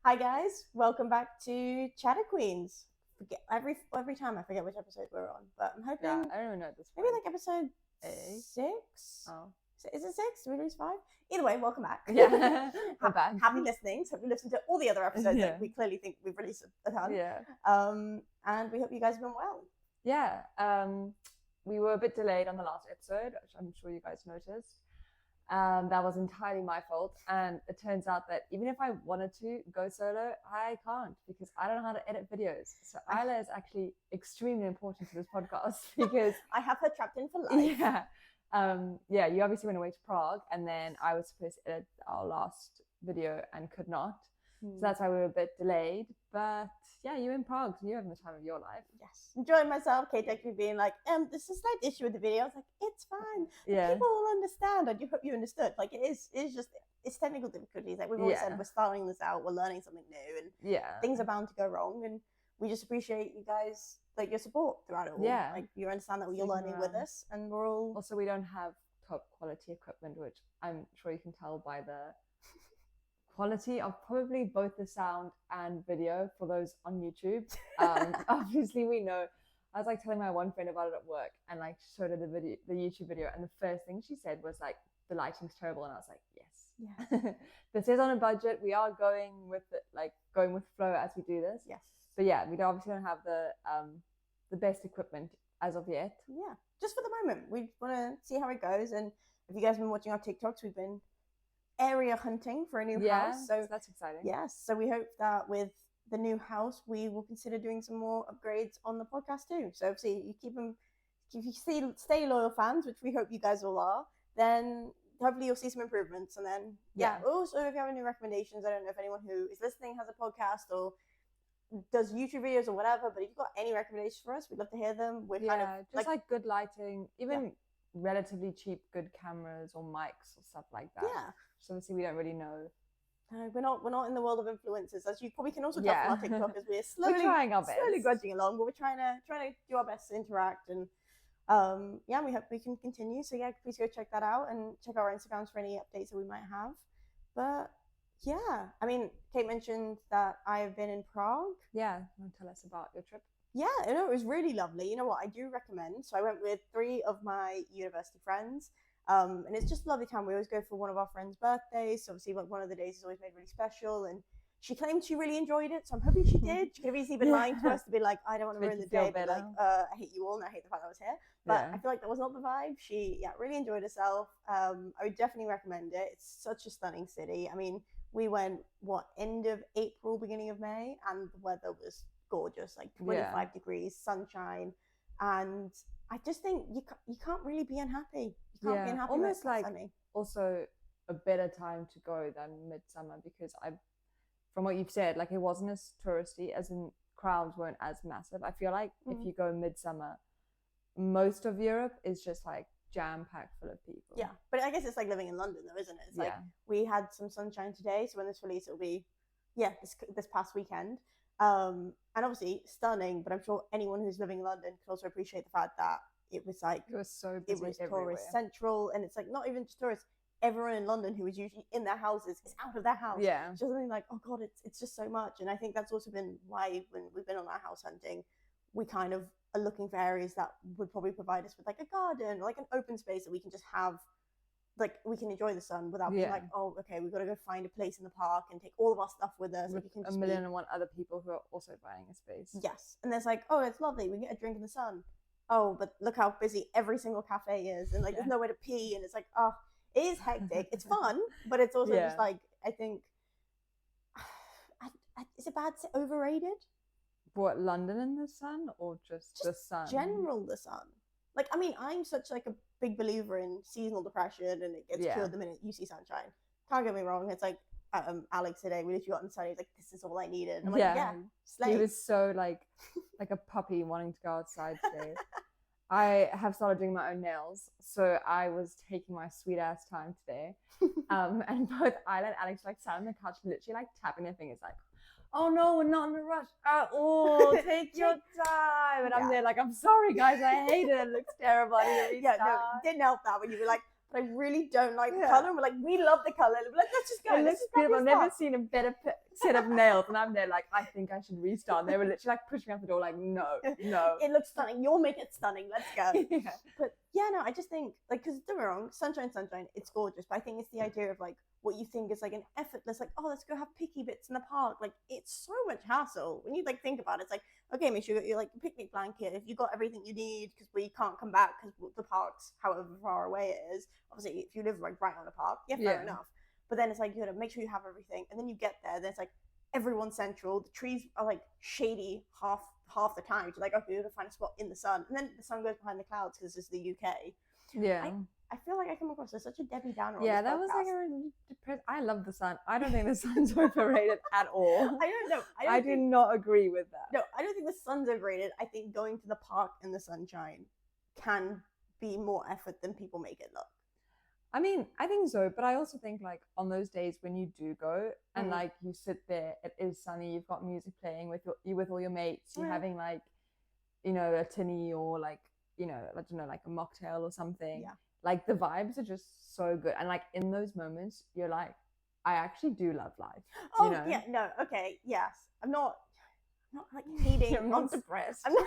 Hi guys, welcome back to ChatterQueens. Every time I forget which episode we're on, but I'm hoping I don't even know at this maybe point. like episode 6. Oh. Is it 6? Did we lose 5? Either way, welcome back. Yeah, we're back. Happy listening. So we listened to all the other episodes Yeah. that we clearly think we've released a ton. Yeah. And we hope you guys have been well. Yeah. We were a bit delayed on the last episode, which I'm sure you guys noticed. That was entirely my fault. And it turns out that even if I wanted to go solo, I can't because I don't know how to edit videos. So Isla is actually extremely important to this podcast because I have her trapped in for life. Yeah. You obviously went away to Prague, and then I was supposed to edit our last video and could not. So that's why we were a bit delayed. But yeah, you're in Prague, so you're having the time of your life. Yes. Enjoying myself. Kate actually being like, there's a slight issue with the video. I was like, it's fine. Yeah. People will understand. I do hope you understood. Like it's technical difficulties. Like we've always said, we're starting this out, we're learning something new, and things are bound to go wrong. And we just appreciate you guys, like your support throughout it all. Yeah. Like you understand that you're learning with us, and we're all. Also, we don't have top quality equipment, which I'm sure you can tell by the quality of probably both the sound and video for those on YouTube. Obviously, we know. I was like telling my one friend about it at work, and like showed her the YouTube video, and the first thing she said was like, "The lighting's terrible," and I was like, "Yes, this is on a budget. We are going with flow as we do this." Yes, but yeah, we obviously don't have the best equipment as of yet. Yeah, just for the moment, we want to see how it goes, and if you guys have been watching our TikToks, we've been area hunting for a new house, so that's exciting. Yes, so we hope that with the new house we will consider doing some more upgrades on the podcast too. So if you stay loyal fans, which we hope you guys all are, then hopefully you'll see some improvements. And then also if you have any recommendations, I don't know if anyone who is listening has a podcast or does YouTube videos or whatever, but if you've got any recommendations for us, we'd love to hear them. We're kind of just like good lighting, even relatively cheap good cameras or mics or stuff like that. Yeah. So obviously we don't really know. We're not in the world of influencers, as you probably can also tell from our TikTok, as we're slowly trying our best, slowly grudging along, but we're trying to do our best to interact, and we hope we can continue. So please go check that out and check our Instagrams for any updates that we might have. But yeah, I mean, Kate mentioned that I have been in Prague. Yeah, want to tell us about your trip? Yeah, it was really lovely. You know what, I do recommend. So I went with 3 of my university friends. And it's just a lovely time. We always go for one of our friends' birthdays. So obviously, like, one of the days is always made really special. And she claimed she really enjoyed it. So I'm hoping she did. She could have easily been lying to us to be like, I don't want to ruin the day. But like, I hate you all and I hate the fact that I was here. But I feel like that was not the vibe. She really enjoyed herself. I would definitely recommend it. It's such a stunning city. I mean, we went, end of April, beginning of May. And the weather was gorgeous, like 25 degrees, sunshine. And I just think you can't really be unhappy. You can't be unhappy. Almost like sunny. Also a better time to go than midsummer, because from what you've said, like it wasn't as touristy, as in crowds weren't as massive. I feel like if you go midsummer, most of Europe is just like jam-packed full of people. Yeah, but I guess it's like living in London though, isn't it? It's like we had some sunshine today, so when this release it'll be this past weekend. And obviously stunning, but I'm sure anyone who's living in London can also appreciate the fact that it was so busy. It was tourist central, and it's like not even just tourists. Everyone in London who is usually in their houses is out of their house. Yeah, just something like, oh god, it's just so much. And I think that's also been why when we've been on our house hunting, we kind of are looking for areas that would probably provide us with like a garden or like an open space that we can just have. Like we can enjoy the sun without being like, oh, okay, we've got to go find a place in the park and take all of our stuff with us. With a million and one other people who are also buying a space. Yes, and there's like, oh, it's lovely, we can get a drink in the sun. Oh, but look how busy every single cafe is, and like there's nowhere to pee, and it's like, oh, it is hectic. It's fun, but it's also just like, I think, is it bad to say overrated? What, London in the sun or just the sun? General the sun. Like, I mean, I'm such like a big believer in seasonal depression, and it gets cured the minute you see sunshine. Can't get me wrong. It's like Alex today, we literally got in the sun. He's like, "This is all I needed." I'm like, slay. He was so like a puppy wanting to go outside today. I have started doing my own nails, so I was taking my sweet ass time today. And both Isla and Alex like sat on the couch, literally like tapping their fingers, like, oh no, we're not in a rush at all. Take your time. And I'm there like, I'm sorry guys, I hate it. It looks terrible. I need to restart. No, it didn't help that when you were like, but I really don't like the Yeah. color. And we're like, we love the color. We're like, let's just go. It Let's looks just grab beautiful. I've your never stuff. seen a better set of nails, and I'm there like, I think I should restart. And they were literally like pushing me out the door, like, no. It looks stunning. You'll make it stunning. Let's go. Yeah. But yeah, no, I just think like, because don't get me wrong, sunshine, it's gorgeous. But I think it's the idea of like what you think is like an effortless, like, oh, let's go have picky bits in the park. Like, it's so much hassle when you like think about it. It's like, okay, make sure you got your like picnic blanket. If you got everything you need, because we can't come back because the park's however far away it is. Obviously, if you live like right on a park, yeah, fair enough. But then it's like, you gotta make sure you have everything, and then you get there. Then it's like everyone's central. The trees are like shady half the time. So like, okay, you gotta find a spot in the sun, and then the sun goes behind the clouds because it's the UK. Yeah. I feel like I come across as such a Debbie Downer. Yeah, that was like a really depressed. I love the sun. I don't think the sun's overrated at all. I don't know. I do not agree with that. No, I don't think the sun's overrated. I think going to the park in the sunshine can be more effort than people make it look. I mean, I think so, but I also think like on those days when you do go and like you sit there, it is sunny, you've got music playing with all your mates, you're having like, you know, a tinny or like, you know, I don't know, like a mocktail or something. Yeah. Like the vibes are just so good, and like in those moments, you're like, I actually do love life. Oh, you know? Yeah, no, okay, yes. I'm not like hating. I'm not depressed. I'm not.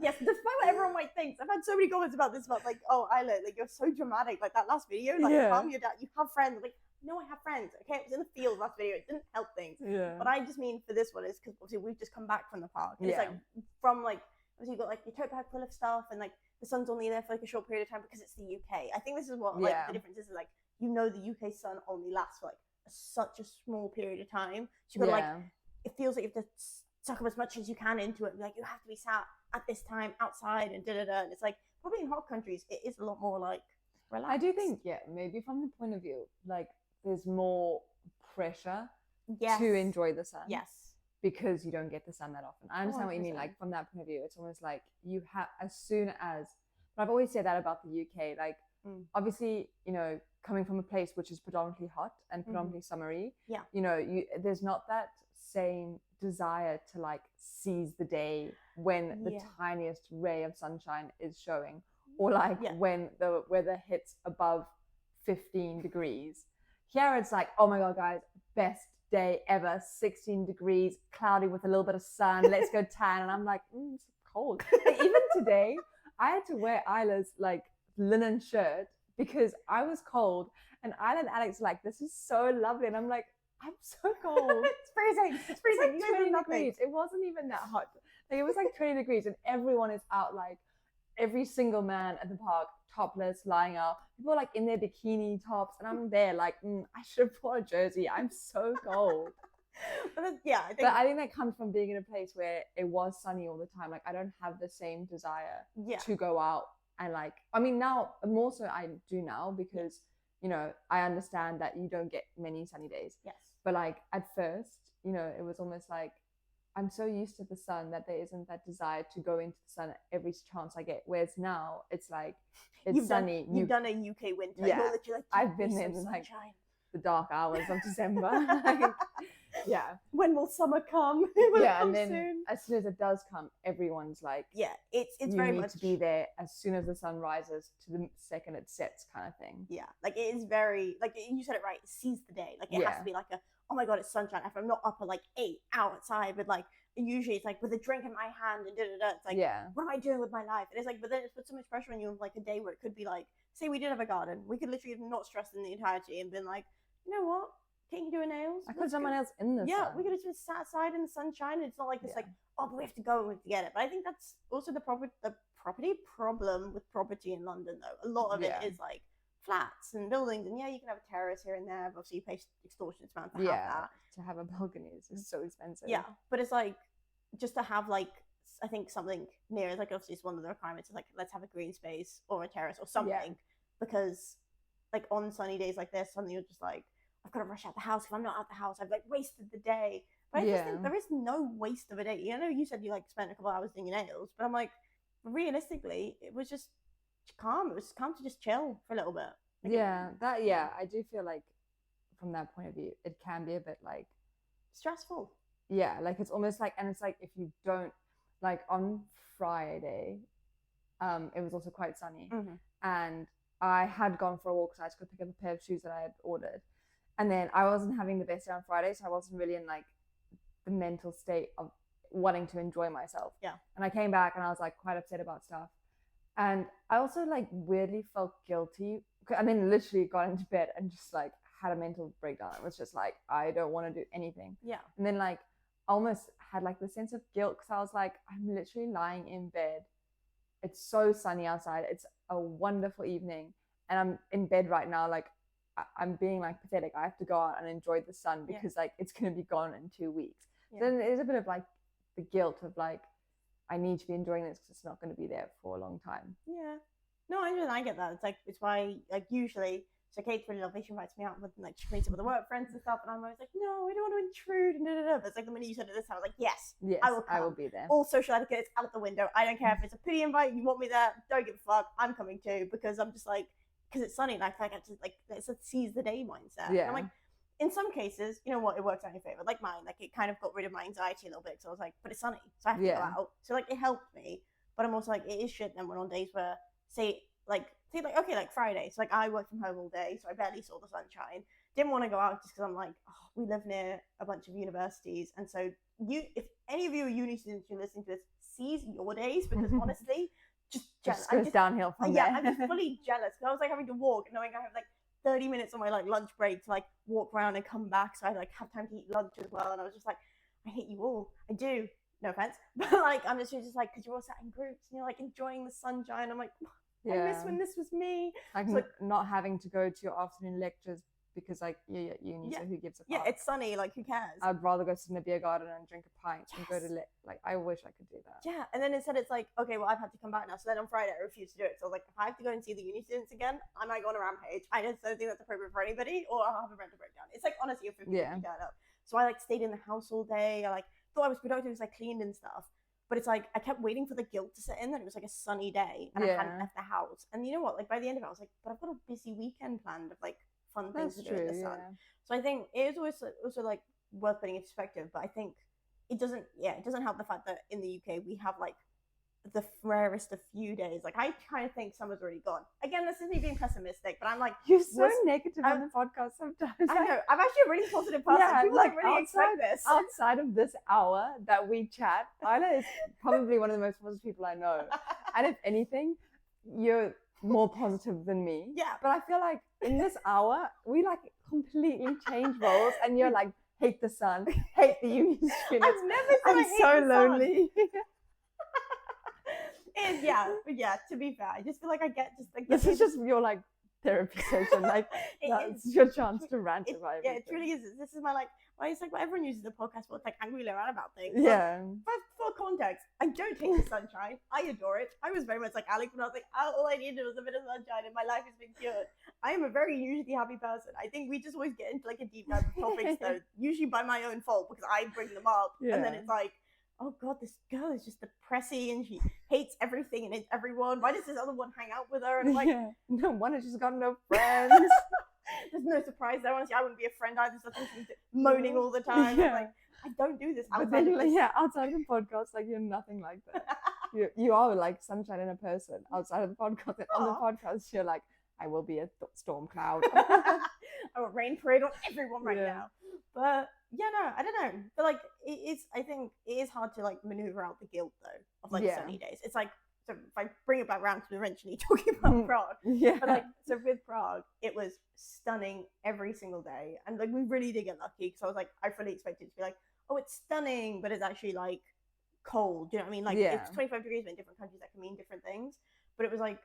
Yes, despite what everyone might think. I've had so many comments about this, about like, oh, Isla, like you're so dramatic. Like that last video, like calm your dad. You have friends. Like, no, I have friends. Okay, it was in the field last video. It didn't help things. Yeah. But I just mean for this one is because obviously we've just come back from the park. And it's like from like obviously you've got like your tote bag full of stuff, and like the sun's only there for like a short period of time because it's the UK. I think this is what like the difference is, like, you know, the UK sun only lasts for like such a small period of time. So you've got like, it feels like you have to suck up as much as you can into it. Like you have to be sat at this time outside and and it's like probably in hot countries it is a lot more like relaxed. I do think maybe from the point of view like there's more pressure to enjoy the sun. Yes. Because you don't get the sun that often. I understand what you mean. Like from that point of view, it's almost like you have as soon as. But I've always said that about the UK. Like obviously, you know, coming from a place which is predominantly hot and predominantly summery. Yeah. You know, there's not that same desire to like seize the day when the tiniest ray of sunshine is showing, or like when the weather hits above 15 degrees. Here it's like, oh my god, guys, best day ever, 16 degrees, cloudy with a little bit of sun, let's go tan. And I'm like, it's cold. Like, even today I had to wear Isla's like linen shirt because I was cold, and Isla and Alex were like, this is so lovely, and I'm like, I'm so cold. It's freezing. It's freezing. It's like 20 degrees. It wasn't even that hot. Like it was like 20 degrees, and everyone is out, like every single man at the park, topless, lying out. People are like in their bikini tops, and I'm there like, I should have bought a jersey. I'm so cold. But I think that comes from being in a place where it was sunny all the time. Like I don't have the same desire to go out and like. I mean, now more so I do now because you know I understand that you don't get many sunny days. Yes. But like at first, you know, it was almost like I'm so used to the sun that there isn't that desire to go into the sun every chance I get. Whereas now it's like it's sunny. You've done a UK winter. Yeah. You're literally like, I've been in like the dark hours of December. Like, yeah. When will summer come? And then soon. As soon as it does come, everyone's like, it's you very need much to be there as soon as the sun rises to the second it sets, kind of thing. Yeah, like it is very like you said it right. Seize the day. Like it has to be like a, oh my god, it's sunshine. If I'm not up at like 8 outside with like, usually it's like with a drink in my hand and It's like, what am I doing with my life? And it's like, but then it's put so much pressure on you of like a day where it could be like, say we did have a garden, we could literally have not stressed in the entirety and been like, you know what? Can't you do a nails? I could have done my nails in the sun. We could have just sat outside in the sunshine. And it's not like this like, oh, but we have to go and we have to get it. But I think that's also the property problem with property in London though. A lot of it is like flats and buildings, and you can have a terrace here and there, but obviously you pay extortionate amount to have that. To have a balcony is so expensive. Yeah, but it's like just to have like, I think something near, like obviously it's one of the requirements is like, let's have a green space or a terrace or something, because like on sunny days like this, suddenly you're just like, I've got to rush out the house. If I'm not out the house, I've like wasted the day. But I just think there is no waste of a day. You know, you said you like spent a couple hours doing your nails, but I'm like, realistically, it was just calm. It was calm to just chill for a little bit. Like, I do feel like from that point of view, it can be a bit like stressful. Yeah, like it's almost like, and it's like if you don't, like on Friday, it was also quite sunny, and I had gone for a walk, so I had to go pick up a pair of shoes that I had ordered. And then I wasn't having the best day on Friday, so I wasn't really in like the mental state of wanting to enjoy myself. Yeah. And I came back and I was like quite upset about stuff. And I also like weirdly felt guilty. And then literally got into bed and just like had a mental breakdown. It was just like, I don't want to do anything. Yeah. And then like almost had like the sense of guilt because I was like, I'm literally lying in bed. It's so sunny outside. It's a wonderful evening. And I'm in bed right now. Like I'm being like pathetic. I have to go out and enjoy the sun because like it's going to be gone in 2 weeks. Yeah. So then it is a bit of like the guilt of like, I need to be enjoying this because it's not going to be there for a long time. Yeah. No, I get that. It's like, it's why, like, usually, so Kate's really lovely. She invites me out with, like, she meets up with the work friends and stuff, and I'm always like, no, I don't want to intrude, and But it's like the minute you said it this time, I was like, yes, I will come. I will be there. All social etiquette is out the window. I don't care if it's a pity invite, you want me there, don't give a fuck, I'm coming too, because I'm just like, because it's sunny, and I feel like I just, like, it's a seize the day mindset. Yeah. And I'm like, in some cases, you know what, it works out in your favor. Like mine, like, it kind of got rid of my anxiety a little bit, so I was like, but it's sunny, so I have to go out. So, like, it helped me, but I'm also like, it is shit then when on days where, say, okay, like Friday. So like I worked from home all day, so I barely saw the sunshine. Didn't want to go out just because I'm like, oh, we live near a bunch of universities, and so if any of you are uni students who are listening to this, seize your days because honestly, just goes downhill from there. Yeah, I'm just fully jealous because I was like having to walk, knowing I have like 30 minutes on my like lunch break to like walk around and come back, so I like have time to eat lunch as well. And I was just like, I hate you all. I do. No offense, but like I'm just like, because you're all sat in groups and you're like enjoying the sunshine. I'm like, I miss when this was me. Like, so, not having to go to your afternoon lectures because like you're at uni, so who gives a fuck? Yeah, it's sunny, like who cares? I'd rather go sit in a beer garden and drink a pint and go to like I wish I could do that. Yeah, and then instead it's like, okay, well I've had to come back now. So then on Friday I refused to do it. So I was like, if I have to go and see the uni students again, I might go on a rampage. I just don't think that's appropriate for anybody, or I'll have a mental breakdown. It's like honestly a 50-50 turn up. So I like stayed in the house all day. I like thought I was productive because I cleaned and stuff. But it's like, I kept waiting for the guilt to set in that it was like a sunny day and I hadn't left the house. And you know what? Like by the end of it, I was like, but I've got a busy weekend planned of like fun things to do in the sun. So I think it is always also like worth putting in perspective. But I think it doesn't help the fact that in the UK, we have like the rarest of few days. Like I kind of think summer's already gone. Again, this is me being pessimistic, but I'm like, you're so negative on the podcast sometimes. I know. I'm actually a really positive person. People like, don't really expect this. Outside of this hour that we chat, Isla is probably one of the most positive people I know. And if anything, you're more positive than me. Yeah. But I feel like in this hour, we like completely change roles, and you're like, hate the sun, hate the uni students. I've never said I'm I hate so the lonely. Yeah, to be fair, I just feel like I get just like this is just your like therapy session, like that's your chance to rant about everything. Yeah, it truly is. This is my like, well, it's like what everyone uses the podcast for. It's like angrily around about things. Yeah. But for context, I don't hate the sunshine. I adore it. I was very much like Alex when I was like, all I needed was a bit of sunshine and my life has been cured. I am a very usually happy person. I think we just always get into like a deep dive of topics though, usually by my own fault because I bring them up, and then it's like, oh god, this girl is just depressing and she hates everything and hates everyone. Why does this other one hang out with her? And I'm like, no one has just got no friends. There's no surprise there. Honestly, I wouldn't be a friend either. So she's moaning all the time. I'm like, I don't do this outside of this. Outside of the podcast, like you're nothing like that. you are like sunshine in a person outside of the podcast. And on the podcast, you're like, I will be a storm cloud. I will rain parade on everyone right now. But yeah, no, I don't know. But like, I think it is hard to like maneuver out the guilt though of like sunny days. It's like, so if I bring it back around to eventually talking about Prague, but like, so with Prague, it was stunning every single day, and like we really did get lucky because I was like, I fully expected it to be like, oh, it's stunning, but it's actually like cold. Do you know what I mean? Like it's 25 degrees, but in different countries that can mean different things. But it was like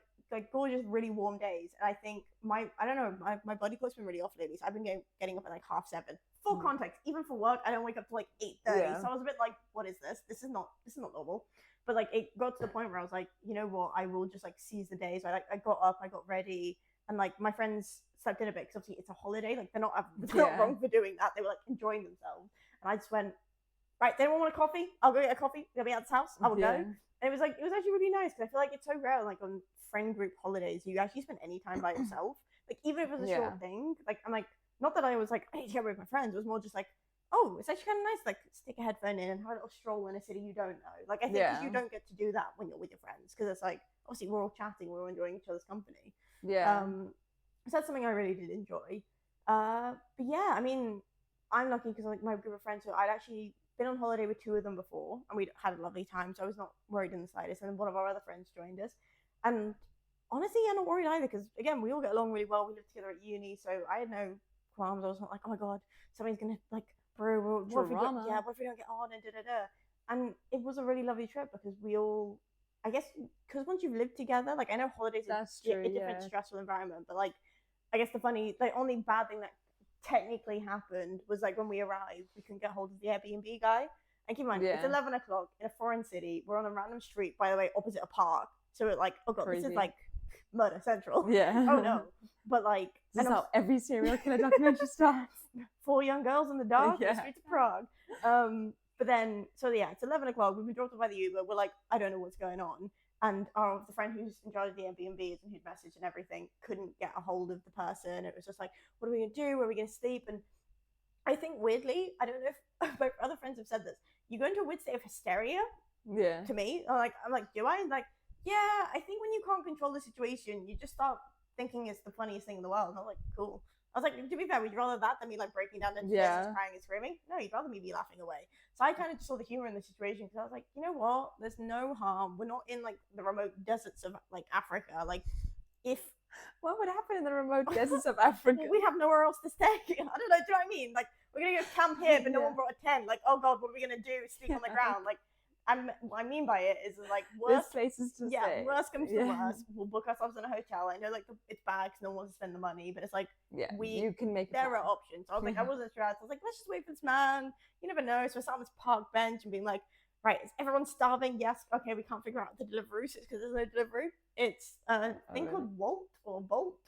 gorgeous, really warm days, and I think my body clock's been really off lately. So I've been getting up at like 7:30. Full context, even for work, I don't wake up till like 8:30. So I was a bit like, what is this? This is not normal. But like it got to the point where I was like, you know what? I will just like seize the day. So I got up, I got ready, and like my friends slept in a bit because obviously it's a holiday. Like they're not wrong for doing that. They were like enjoying themselves, and I just went, right. Does anyone want a coffee? I'll go get a coffee. They'll be at this house. I will go. And it was actually really nice because I feel like it's so rare, like on friend group holidays, you actually spend any time by yourself. Like even if it was a short thing, like I'm like, not that I was like, I need to get away with my friends. It was more just like, oh, it's actually kind of nice, like stick a headphone in and have a little stroll in a city you don't know. Like I think 'cause you don't get to do that when you're with your friends because it's like, obviously we're all chatting, we're all enjoying each other's company. Yeah. So that's something I really did enjoy. But yeah, I mean, I'm lucky because like my group of friends, so I'd actually been on holiday with two of them before, and we'd had a lovely time, so I was not worried in the slightest. And then one of our other friends joined us, and honestly, I'm not worried either because again, we all get along really well. We lived together at uni, so I had no qualms. I was not like, oh my god, somebody's gonna like brew. What if we don't, yeah, what if we don't get on and da da da. And it was a really lovely trip because we all, I guess, because once you've lived together, like I know holidays are a different stressful environment, but like I guess the only bad thing that technically happened was like when we arrived, we couldn't get hold of the Airbnb guy. And keep in mind, it's 11 o'clock in a foreign city. We're on a random street, by the way, opposite a park. So it's like, oh god, this is like murder central. Yeah. Oh no. But like, this is how every serial killer documentary starts. 4 young girls in the dark, the streets of Prague. But then, so yeah, it's 11 o'clock. We've been dropped off by the Uber. We're like, I don't know what's going on. And the friend who's in charge of the Airbnbs and who'd messaged and everything couldn't get a hold of the person. It was just like, what are we going to do? Where are we going to sleep? And I think weirdly, I don't know if my other friends have said this, you go into a weird state of hysteria. Yeah. To me, I'm like, do I? Like, yeah, I think when you can't control the situation, you just start thinking it's the funniest thing in the world. And I'm like, cool. I was like, to be fair, would you rather that than me like breaking down into tears and crying and screaming? No, you'd rather me be laughing away. So I kind of just saw the humor in the situation because I was like, you know what? There's no harm. We're not in like the remote deserts of like Africa. Like, if what would happen in the remote deserts of Africa? We have nowhere else to stay. I don't know. Do you know what I mean? Like, we're gonna go camp here, but no one brought a tent. Like, oh god, what are we gonna do? Sleep on the ground? Like, what I mean by it is like worst places to stay. Worst comes to worst, we'll book ourselves in a hotel. I know like it's bad because no one wants to spend the money, but it's like you can make there are options. So I was like, I wasn't stressed. I was like, let's just wait for this man. You never know. So I sat on this park bench and being like, right, is everyone starving? Yes. Okay, we can't figure out the delivery because there's no delivery. It's a thing called Bolt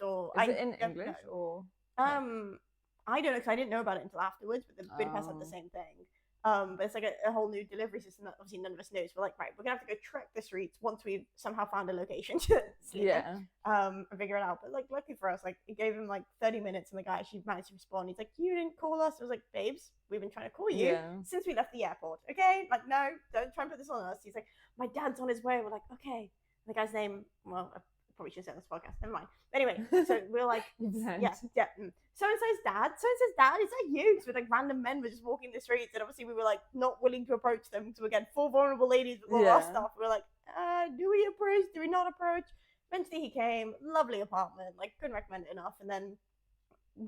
or is it in English or I don't know because I didn't know about it until afterwards, but the Budapest had the same thing. But it's like a whole new delivery system that obviously none of us knows. We're like, right, we're gonna have to go trek the streets once we've somehow found a location to sleep in, and figure it out. But like, lucky for us, like it gave him like 30 minutes, and the guy actually managed to respond. He's like, you didn't call us. I was like, babes, we've been trying to call you since we left the airport. Okay, like no, don't try and put this on us. He's like, my dad's on his way. We're like, okay. And the guy's name, well, I probably should say on this podcast. Never mind. Anyway, so we're like, so and so's dad. So and so's dad. Is that you? Because like random men were just walking the streets, and obviously we were like not willing to approach them. So again, 4 vulnerable ladies with all our stuff. We were like, do we approach? Do we not approach? Eventually he came. Lovely apartment. Like couldn't recommend it enough. And then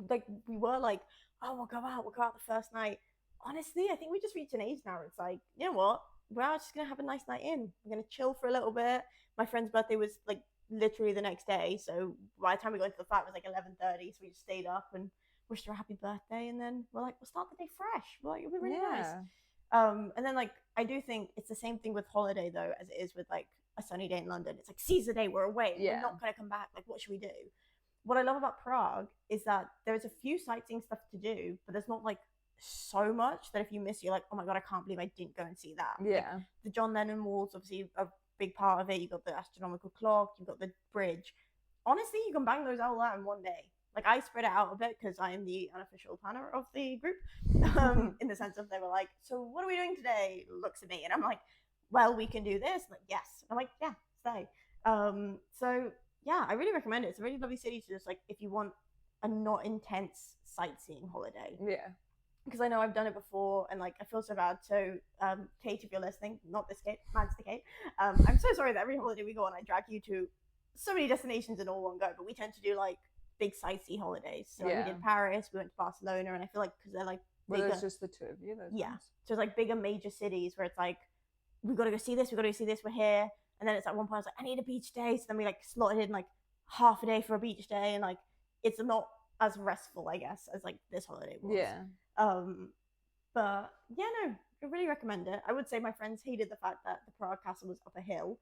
like we were like, oh, we'll go out the first night. Honestly, I think we just reached an age now where it's like, you know what? We're just gonna have a nice night in. We're gonna chill for a little bit. My friend's birthday was like literally the next day, so by the time we got into the flat it was like 11:30, so we just stayed up and wished her a happy birthday, and then we're like, we'll start the day fresh. We're like, it'll be really nice. And then like I do think it's the same thing with holiday though as it is with like a sunny day in London. It's like seize the day, we're away, we're not gonna come back, like what should we do? What I love about Prague is that there's a few sightseeing stuff to do, but there's not like so much that if you miss, you're like, oh my god, I can't believe I didn't go and see that. Like, the John Lennon walls, obviously a big part of it. You've got the astronomical clock, you've got the bridge. Honestly, you can bang those all out in one day. Like I spread it out a bit because I am the unofficial planner of the group, in the sense of they were like, so what are we doing today? Looks at me and I'm like, well, we can do this. Like, yes. I'm like, yeah, stay. So yeah, I really recommend it. It's a really lovely city to just like, if you want a not intense sightseeing holiday. Because I know I've done it before and like I feel so bad. So Kate, if you're listening, not this Kate, Man's the Kate, I'm so sorry that every holiday we go on I drag you to so many destinations in all one go, but we tend to do like big sightsee holidays. So like, we did Paris, we went to Barcelona, and I feel like because they're like bigger, it's just the two of you, so it's like bigger major cities where it's like we've got to go see this, we're here, and then it's at one point I was like, I need a beach day, so then we like slotted in like half a day for a beach day, and like it's not as restful I guess as like this holiday was. But yeah, no, I really recommend it. I would say my friends hated the fact that the Prague Castle was up a hill,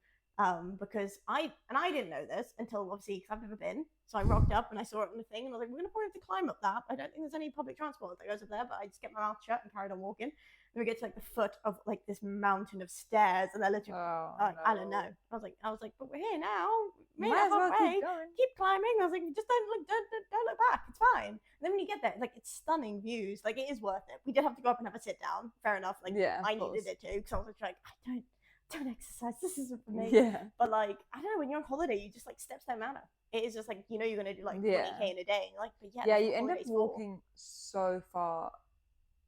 because I didn't know this until obviously because I've never been. So I rocked up and I saw it on the thing and I was like, we're gonna probably have to climb up that. I don't think there's any public transport that goes up there, but I just kept my mouth shut and carried on walking. And we get to like the foot of like this mountain of stairs, and they're literally I don't know. I was like, but we're here now. Made it halfway. Keep climbing. I was like, just don't look back. It's fine. And then when you get there, like it's stunning views. Like it is worth it. We did have to go up and have a sit down. Fair enough. Like I needed it too because I was like, I don't exercise. This isn't for me. Yeah. But like, I don't know, when you're on holiday, you just like steps don't matter. It is just like, you know, you're gonna do like 20K in a day. And you're like, but yeah, Yeah, that's you what end up holiday's for. walking so far,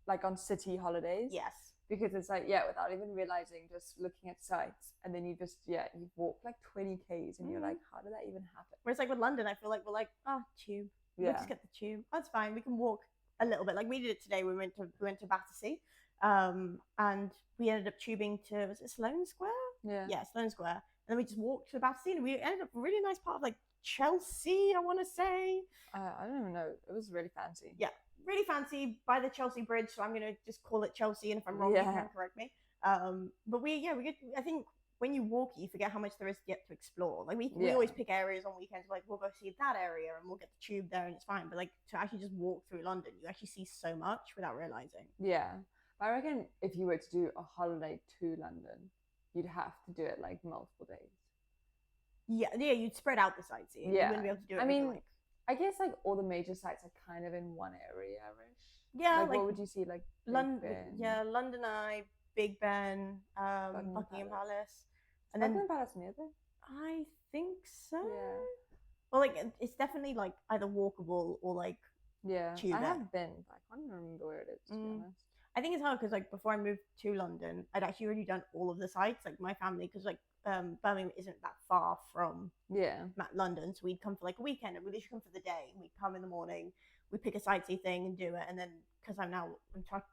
like on city holidays. Yes. Because it's like, yeah, without even realizing, just looking at sites, and then you just, you walk like 20 Ks, and you're like, how did that even happen? Whereas like with London, I feel like we're like, tube. We'll just get the tube. That's fine. We can walk a little bit. Like we did it today. We went to Battersea, and we ended up tubing to, was it Sloane Square? Yeah, Sloane Square. And then we just walked to Battersea, and we ended up a really nice part of like Chelsea, I want to say. I don't even know. It was really fancy. Yeah, really fancy, by the Chelsea Bridge. So I'm going to just call it Chelsea, and if I'm wrong, you can correct me. But we get, I think when you walk, you forget how much there is yet to explore. Like we always pick areas on weekends, like we'll go see that area and we'll get the tube there and it's fine. But like to actually just walk through London, you actually see so much without realizing. Yeah. I reckon if you were to do a holiday to London, you'd have to do it like multiple days. Yeah, you'd spread out the sightseeing. Yeah. You wouldn't be able to do it. I mean, I guess like all the major sites are kind of in one area-ish. Yeah, like what would you see? Like London, London Eye, Big Ben, Buckingham Palace. And Buckingham Palace near there? I think so. Yeah. Well, like it's definitely like either walkable or like I have been, but I can't remember where it is, to be honest. I think it's hard because like before I moved to London, I'd actually already done all of the sites, like my family, because like Birmingham isn't that far from London, so we'd come for like a weekend, and we'd literally come for the day. We'd come in the morning, we'd pick a sightsee thing and do it, and then because I'm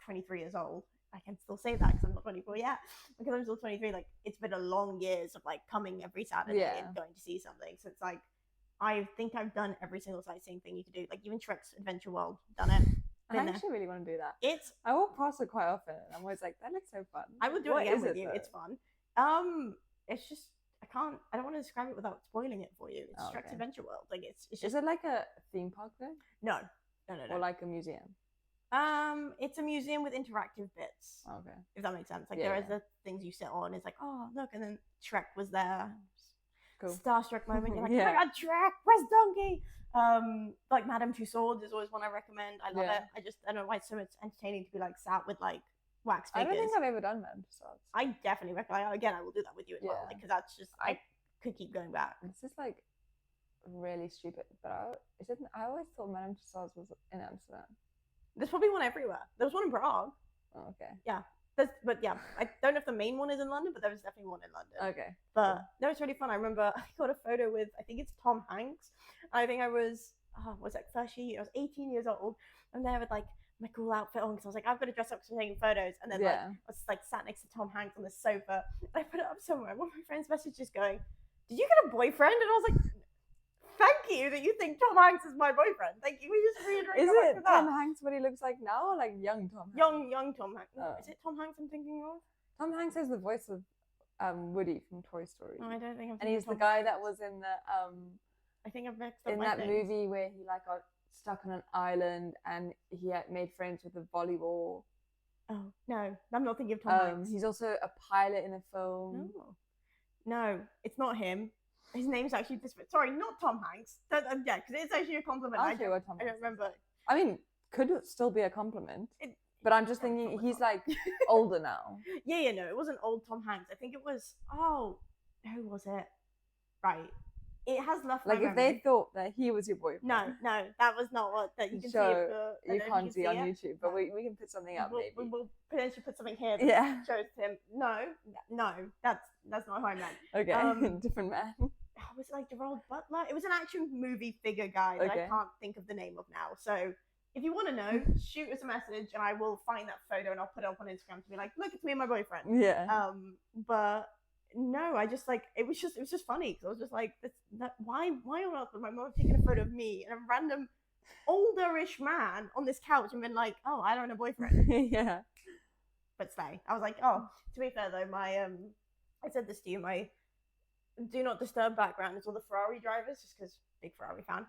23 years old, I can still say that because I'm not 24 yet. Because I'm still 23, like it's been a long years of like coming every Saturday and going to see something. So it's like I think I've done every single sightseeing thing you could do. Like even Shrek's Adventure World, done it. I actually really want to do that. I walk past it quite often, and I'm always like, that looks so fun. I would do it again with you. Though? It's fun. It's just I don't want to describe it without spoiling it for you. It's Shrek's Adventure World. Like it's just. Is it like a theme park though? No. Or like a museum? It's a museum with interactive bits. Okay. If that makes sense. Like there is the things you sit on. It's like, oh look, and then Shrek was there. Cool. Starstruck moment. You're like, oh my god, Shrek, where's Donkey? Like Madame Tussauds is always one I recommend. I love it. I don't know why it's so much entertaining to be like sat with like wax figures. I don't think I've ever done Madame Tussauds. I definitely recommend. Again, I will do that with you as well, because that's just I could keep going back. This is like really stupid, but I always thought Madame Tussauds was in Amsterdam. There's probably one everywhere. There was one in Prague. Oh, okay. Yeah. But yeah, I don't know if the main one is in London, but there was definitely one in London. Okay. But no, it's really fun. I remember I got a photo with, I think it's Tom Hanks. I think I was, first year? I was 18 years old. I'm there with like my cool outfit on because I was like, I've got to dress up because I'm taking photos. And then like I was like sat next to Tom Hanks on the sofa. And I put it up somewhere. One of my friends messaged just going, did you get a boyfriend? And I was like, thank you that you think Tom Hanks is my boyfriend. Thank you. We just reiterate. Is it Tom Hanks what he looks like now, or like young Tom Hanks? Young Tom Hanks. No, is it Tom Hanks I'm thinking of? Tom Hanks has the voice of Woody from Toy Story. No, I don't think I'm. And he's the guy that was in the I think I've mixed up in that movie where he like got stuck on an island and he had made friends with a volleyball. Oh no, I'm not thinking of Tom Hanks. He's also a pilot in a film. No, it's not him. His name's actually sorry, not Tom Hanks. Yeah, because it's actually a compliment. I don't remember. I mean, could it still be a compliment? But I'm just thinking he's like older now. Yeah, no, it wasn't old Tom Hanks. I think it was. Oh, who was it? Right. It has left. Like if they thought that he was your boyfriend. No, that was not what that you can see. You can't see on YouTube, but we can put something up. Maybe we'll potentially put something here that shows him. No, that's not how I meant. Okay, different man. Was it like Gerald Butler? It was an action movie figure guy that I can't think of the name of now. So if you want to know, shoot us a message and I will find that photo and I'll put it up on Instagram to be like, look, it's me and my boyfriend. Yeah. But no, I just like it was just funny because I was just like, why on earth would my mom have taken a photo of me and a random olderish man on this couch and been like, oh, I don't have a boyfriend. Yeah. But slay. I was like, oh, to be fair though, my I said this to you, my do not disturb background is all the Ferrari drivers, just because big Ferrari fan.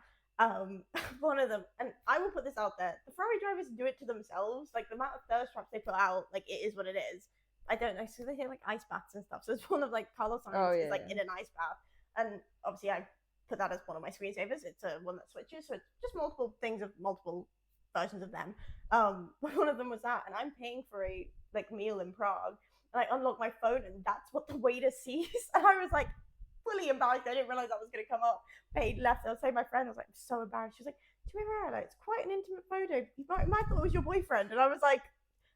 One of them, and I will put this out there, the Ferrari drivers do it to themselves. Like the amount of thirst traps they put out, like it is what it is. I don't know, so they say like ice baths and stuff. So it's one of like Carlos Sainz is like in an ice bath, and obviously I put that as one of my screensavers. It's one that switches, so it's just multiple things of multiple versions of them. But one of them was that, and I'm paying for a like meal in Prague, and I unlock my phone, and that's what the waiter sees. And I was like, fully embarrassed. I didn't realize that was going to come up. Paid, left. I was saying to my friend, I was like, I'm so embarrassed. She was like, do you ever realize it's quite an intimate photo? You might thought it was your boyfriend. And I was like,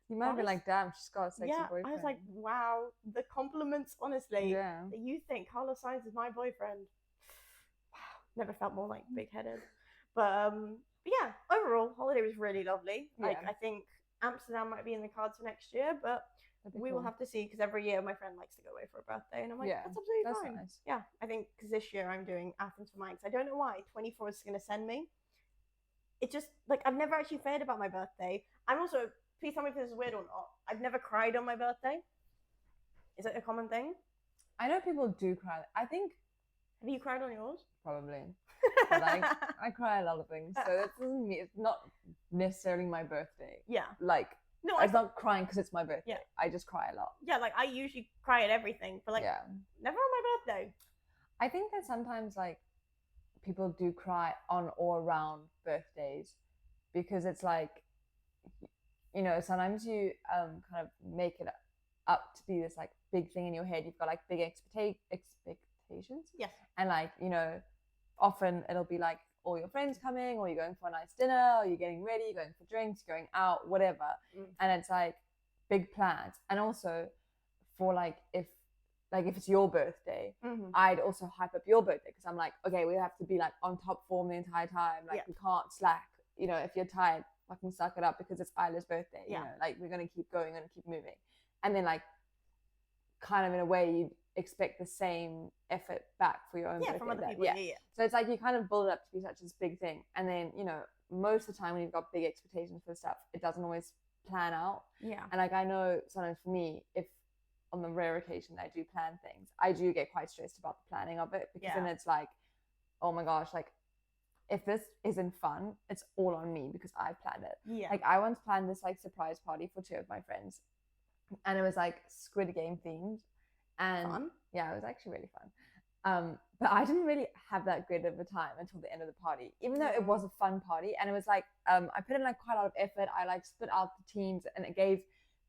You might be like, damn, she's got a sexy boyfriend. I was like, wow, the compliments, honestly, yeah. that you think Carlos Sainz is my boyfriend. Wow, never felt more like big-headed. But yeah, overall, holiday was really lovely. Like, I think Amsterdam might be in the cards for next year, but we will have to see, because every year my friend likes to go away for a birthday, and I'm like, that's absolutely fine. Nice. Yeah, I think because this year I'm doing Athens for mine, because I don't know why 24 is going to send me. It just, like, I've never actually fared about my birthday. I'm also, please tell me if this is weird or not, I've never cried on my birthday. Is it a common thing? I know people do cry. I think. Have you cried on yours? Probably. But I cry a lot of things, so that doesn't mean it's not necessarily my birthday. Yeah. Like, no, I'm not crying because it's my birthday. Yeah. I just cry a lot. Yeah, like, I usually cry at everything, but, like, never on my birthday. I think that sometimes, like, people do cry on or around birthdays, because it's like, you know, sometimes you kind of make it up to be this, like, big thing in your head. You've got, like, big expectations. Yes. And, like, you know, often it'll be like all your friends coming, or you're going for a nice dinner, or you're getting ready, you're going for drinks, you're going out, whatever. And it's like big plans. And also for like if it's your birthday, I'd also hype up your birthday, because I'm like, okay, we have to be like on top form the entire time. Like, we can't slack. You know, if you're tired, fucking suck it up, because it's Isla's birthday. You know, like, we're gonna keep going, gonna keep moving. And then, like, kind of in a way, you expect the same effort back for your own birthday. From other people. So it's like you kind of build it up to be such this big thing, and then, you know, most of the time when you've got big expectations for stuff, it doesn't always plan out. And like, I know sometimes for me, if on the rare occasion that I do plan things, I do get quite stressed about the planning of it, because then it's like, oh my gosh, like, if this isn't fun, it's all on me because I planned it. Like, I once planned this, like, surprise party for 2 of my friends, and it was like Squid Game themed. And fun? Yeah, it was actually really fun. But I didn't really have that great of a time until the end of the party, even though it was a fun party. And it was like, I put in like quite a lot of effort. I like split out the teams, and it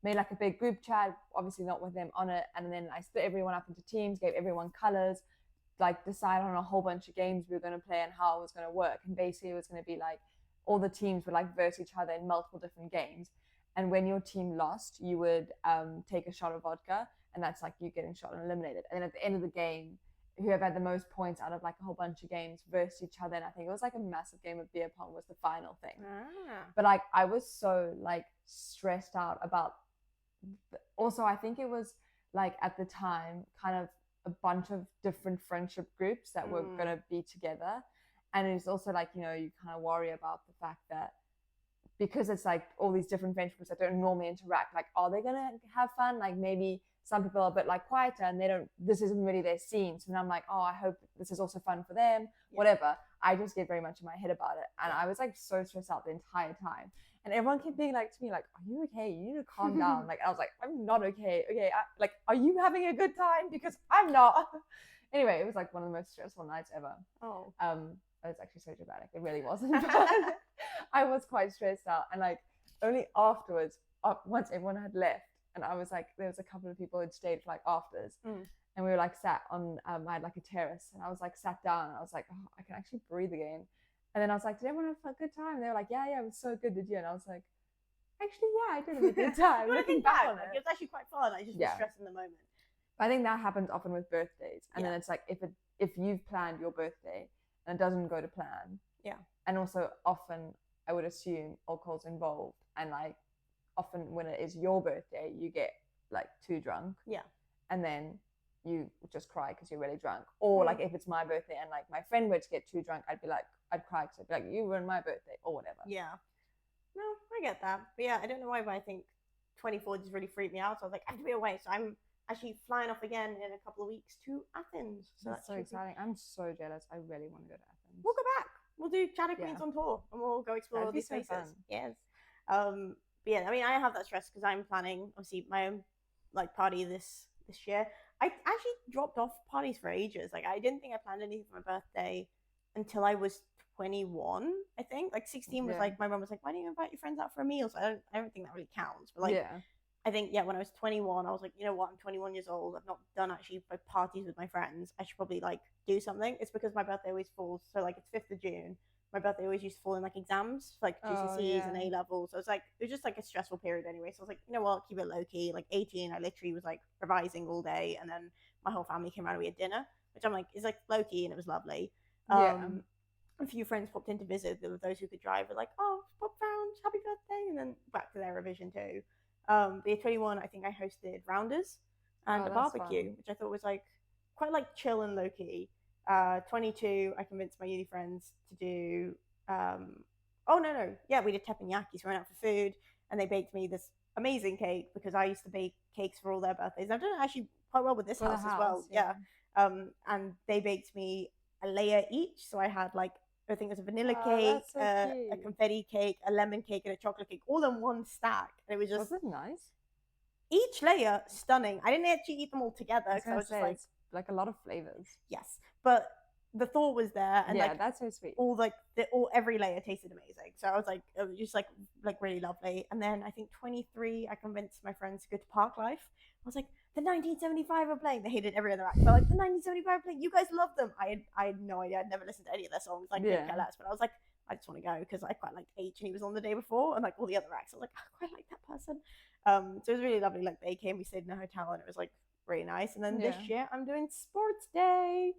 made like a big group chat, obviously not with them on it. And then I split everyone up into teams, gave everyone colors, like decided on a whole bunch of games we were going to play and how it was going to work. And basically it was going to be like, all the teams would like verse each other in multiple different games. And when your team lost, you would take a shot of vodka, and that's like you getting shot and eliminated. And then at the end of the game, whoever had the most points out of like a whole bunch of games versed each other. And I think it was like a massive game of beer pong was the final thing. But like, I was so like stressed out about, also I think it was like at the time kind of a bunch of different friendship groups that were going to be together. And it's also like, you know, you kind of worry about the fact that, because it's like all these different friendships that don't normally interact, like, are they gonna have fun? Like, maybe some people are a bit like quieter and this isn't really their scene. So then I'm like, oh, I hope this is also fun for them, whatever. I just get very much in my head about it. And I was like so stressed out the entire time. And everyone kept being like to me, like, are you okay? You need to calm down. Like, I was like, I'm not okay. Okay, like, are you having a good time? Because I'm not. Anyway, it was like one of the most stressful nights ever. It was actually so dramatic. It really wasn't. But I was quite stressed out, and like only afterwards, once everyone had left, and I was like, there was a couple of people who'd stayed for like afters, and we were like sat on, I had like a terrace, and I was like sat down, and I was like, oh, I can actually breathe again. And then I was like, did everyone have a good time? And they were like, yeah, it was so good. Did you? And I was like, actually, yeah, I did have a good time. Looking back on it, it was actually quite fun. I just was stressed in the moment. I think that happens often with birthdays, and then it's like if you've planned your birthday and it doesn't go to plan, and also often I would assume alcohol's involved, and like often when it is your birthday, you get like too drunk, and then you just cry because you're really drunk. Or like if it's my birthday and like my friend were to get too drunk, I'd cry because I'd be like, you ruined my birthday or whatever. No, I get that. But yeah, I don't know why, but I think 24 just really freaked me out. So I was like, I have to be away. So I'm actually flying off again in a couple of weeks to Athens. So that's so exciting. I'm so jealous. I really want to go to Athens. We'll go back. We'll do ChatterQueens on tour, and we'll go explore all these places. Fun. Yes. But yeah, I mean, I have that stress because I'm planning, obviously, my own like party this year. I actually dropped off parties for ages. Like, I didn't think I planned anything for my birthday until I was 21, I think. Like 16 was like, my mom was like, why don't you invite your friends out for a meal? So I don't think that really counts. But like, I think, yeah, when I was 21, I was like, you know what, I'm 21 years old. I've not done actually like parties with my friends. I should probably like do something. It's because my birthday always falls. So like it's 5th of June. My birthday always used to fall in like exams, like Oh GCSEs and yeah. A levels. So it was just like a stressful period anyway. So I was like, you know what, keep it low key. Like 18, I literally was like revising all day, and then my whole family came around and we had dinner, which I'm like, is like low key, and it was lovely. Yeah. A few friends popped in to visit. There were those who could drive, were like, oh, pop round, happy birthday, and then back to their revision too. The 21, I think I hosted rounders and Oh, a that's barbecue, fun. which I thought was like quite like chill and low key. 22, I convinced my uni friends to do. Oh no, yeah, we did teppanyaki. So we went out for food, and they baked me this amazing cake because I used to bake cakes for all their birthdays. I've done it actually quite well with this For the house as well. house, Yeah. And they baked me a layer each. So I had like, I think it was a vanilla Oh, cake, that's so a cute. confetti cake, a lemon cake, and a chocolate cake, all in one stack. And it was just Was it nice? each layer stunning. I didn't actually eat them all together I was because I gonna was just say like, it's like a lot of flavors. yes, but the thought was there, and Yeah, like that's so sweet. all like all every layer tasted amazing. So I was like, it was just like really lovely. And then I think 23, I convinced my friends to go to Park Life. I was like, the 1975 are playing. They hated every other act, but like the 1975 are playing. You guys love them. I had no idea. I'd never listened to any of their songs. Like couldn't Yeah. care less. But I was like, I just want to go because I quite liked H, and he was on the day before, and like all the other acts. I was like, I quite like that person. So it was really lovely. Like they came, we stayed in a hotel, and it was like really nice. And then this Yeah. year, I'm doing sports day,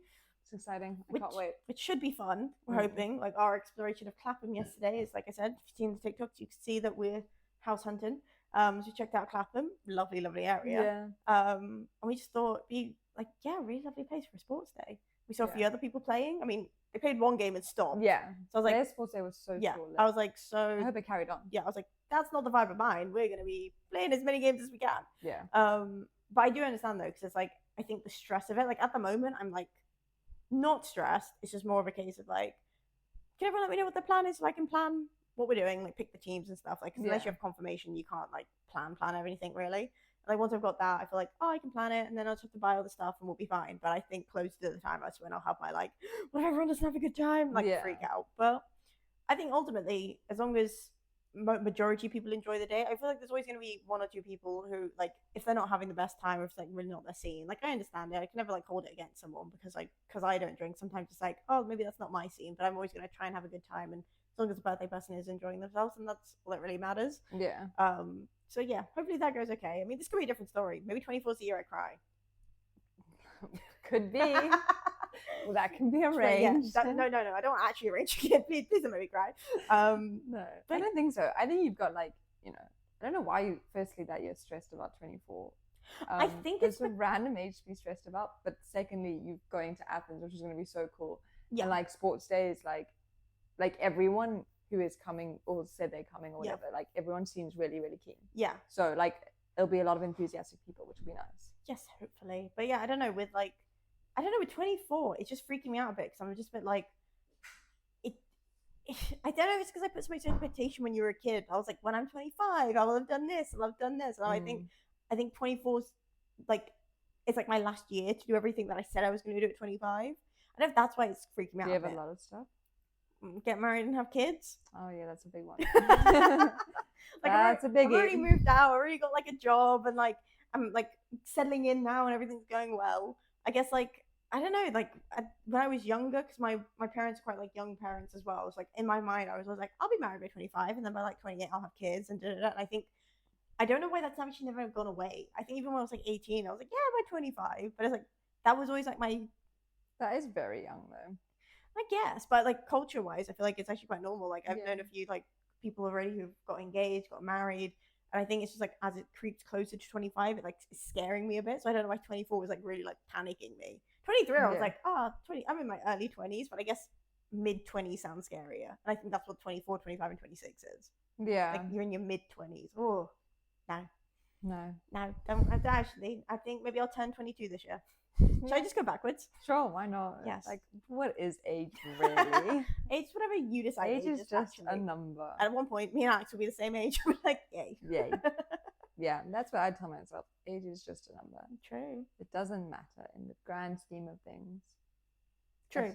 It's exciting. I can't wait. which should be fun. We're hoping. Like our exploration of Clapham yesterday is, like I said, if you've seen the TikToks, you can see that we're house hunting. So we checked out Clapham, lovely, lovely area. Yeah. And we just thought it'd be like, yeah, a really lovely place for a sports day. We saw a few Yeah. other people playing. I mean, they played one game and stopped. Yeah. So I was like, their sports day was so yeah. cool. I was like, I so hope it carried on. yeah, I was like, that's not the vibe of mine. We're gonna be playing as many games as we can. Yeah. But I do understand though, because it's like I think the stress of it. Like at the moment, I'm like not stressed. It's just more of a case of like, can everyone let me know what the plan is so I can plan what we're doing, like pick the teams and stuff. Like, 'cause unless you have confirmation, you can't like plan everything really. And like once I've got that, I feel like, oh, I can plan it, and then I'll just have to buy all the stuff, and we'll be fine. But I think closer to the time, that's when I'll have my like, what if everyone doesn't have a good time, like freak out. But I think ultimately, as long as majority of people enjoy the day, I feel like there's always going to be one or two people who like, if they're not having the best time, or if it's like really not their scene, like I understand it. I can never like hold it against someone because I don't drink. Sometimes it's like, oh, maybe that's not my scene, but I'm always going to try and have a good time, and as long as the birthday person is enjoying themselves, and that's all that really matters. Yeah. So yeah, hopefully that goes okay. I mean, this could be a different story. Maybe 24 is the year I cry. Could be. Well, that can be arranged. Yeah, no, I don't actually arrange it. Please don't make me cry. No, I don't think so. I think you've got like, I don't know why you, firstly, that you're stressed about 24. I think it's a random age to be stressed about, but secondly, you're going to Athens, which is going to be so cool. Yeah. And like sports day is like everyone who is coming or said they're coming or whatever, like everyone seems really, really keen. Yeah. So like it'll be a lot of enthusiastic people, which will be nice. Yes, hopefully. But yeah, I don't know, with 24, it's just freaking me out a bit because I'm just a bit like, I don't know if it's because I put so much expectation when you were a kid. I was like, when I'm 25, I will have done this, and I've done this. And I think 24 is like, it's like my last year to do everything that I said I was going to do at 25. I don't know if that's why it's freaking me out. Do you have a lot of stuff? Get married and have kids. Oh yeah, that's a big one. That's a biggie. I've already moved out. I already got like a job, and like I'm like settling in now, and everything's going well. I guess like, I don't know, like when I was younger, because my parents are quite like young parents as well. It's like in my mind, I was like, I'll be married by 25, and then by like 28, I'll have kids, and And I think, I don't know why that's actually never gone away. I think even when I was like 18, I was like, yeah, by 25, but it's like that was always like my. That is very young though. I guess, but like culture wise, I feel like it's actually quite normal. Like I've known a few like people already who've got engaged, got married. And I think it's just like as it creeps closer to 25, it like is scaring me a bit. So I don't know why 24 was like really like panicking me. 23, I was like, 20. I'm in my early 20s, but I guess mid 20s sounds scarier. And I think that's what 24, 25, and 26 is. Yeah. Like you're in your mid 20s. Oh, no. Don't actually. I think maybe I'll turn 22 this year. Should I just go backwards? Sure, why not? Yes. Like, what is age really? Age, whatever you decide. Age is just a number. At one point, me and Alex will be the same age. We're like, yay. Yay. Yeah, that's what I tell myself. Age is just a number. True. It doesn't matter in the grand scheme of things. True.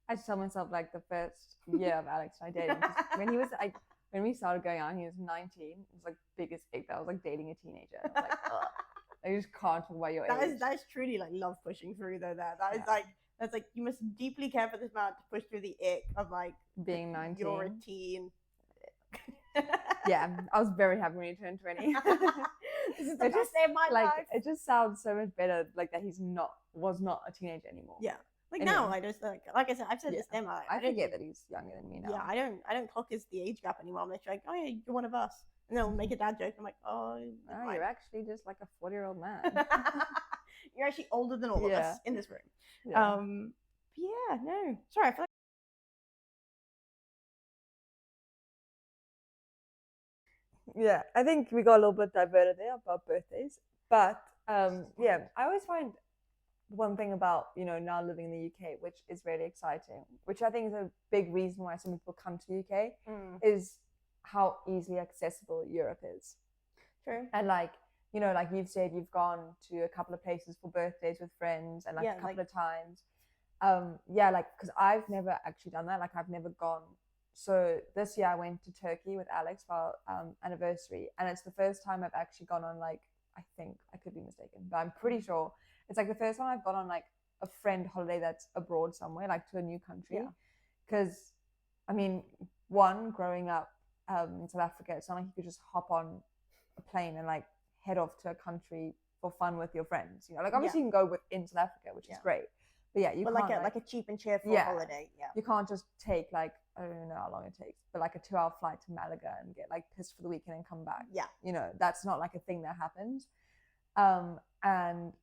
I just tell myself like the first year of Alex and I dating, when he was like, when we started going out, he was 19. It was like biggest ick that I was like dating a teenager. I was like, ugh. I just can't talk about your age. That is truly like love pushing through though. That is like that's like you must deeply care for this man to push through the ick of like being 19. You're a teen. Yeah, I was very happy when he turned 20. This is the best day of my like, life. It just sounds so much better, like that was not a teenager anymore. Yeah. Like anyway. Now, I just like I said, I've said this to him. I forget that he's younger than me now. Yeah, I don't clock as the age gap anymore. I'm like, oh yeah, you're one of us, and they'll make a dad joke. I'm like, oh, you're actually just like a 40-year-old man. You're actually older than all of us in this room. Yeah. Yeah, no, sorry, I feel like. Yeah, I think we got a little bit diverted there about birthdays, but yeah, I always find one thing about now living in the UK, which is really exciting, which I think is a big reason why some people come to the UK, is how easily accessible Europe is. True. And like you've said, you've gone to a couple of places for birthdays with friends, and a couple of times. Because I've never actually done that. Like I've never gone. So this year I went to Turkey with Alex for our anniversary, and it's the first time I've actually gone on I think I could be mistaken, but I'm pretty sure it's like the first time I've gone on a friend holiday that's abroad somewhere, like to a new country. Because I mean, growing up in South Africa, it's not like you could just hop on a plane and head off to a country for fun with your friends. Obviously you can go within South Africa, which is great. But yeah, you can't like a cheap and cheerful holiday. Yeah, you can't just take I don't know how long it takes, but a 2-hour flight to Malaga and get pissed for the weekend and come back. Yeah, that's not a thing that happens. And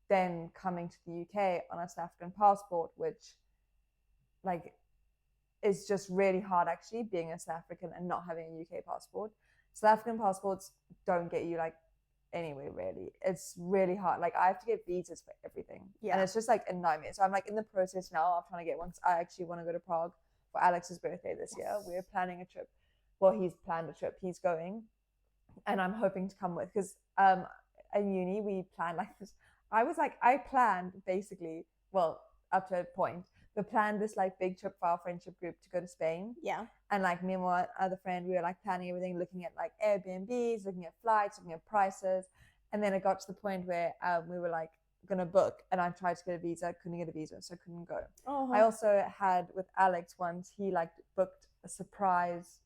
then coming to the UK on a South African passport, which is just really hard actually, being a South African and not having a UK passport. South African passports don't get you anyway, really. It's really hard. I have to get visas for everything. Yeah. And it's just a nightmare. So I'm in the process now of trying to get one. I actually want to go to Prague for Alex's birthday this year. We're planning a trip. Well, he's planned a trip. He's going. And I'm hoping to come with, because in uni we planned this. I planned basically, well, up to a point, we planned this big trip for our friendship group to go to Spain. Yeah. And me and my other friend, we were planning everything, looking at Airbnbs, looking at flights, looking at prices. And then it got to the point where we were gonna book, and I tried to get a visa, couldn't get a visa, so couldn't go. I also had with Alex once, he booked a surprise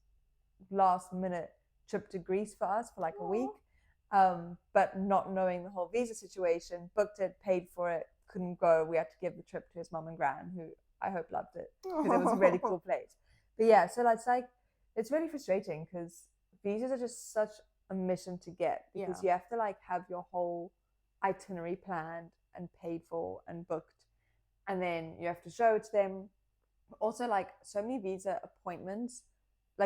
last minute trip to Greece for us for a week. But not knowing the whole visa situation, booked it, paid for it, couldn't go. We had to give the trip to his mom and gran, who I hope loved it, because it was a really cool place. But yeah, so it's really frustrating because visas are just such a mission to get, because you have to have your whole itinerary planned and paid for and booked, and then you have to show it to them. Also, so many visa appointments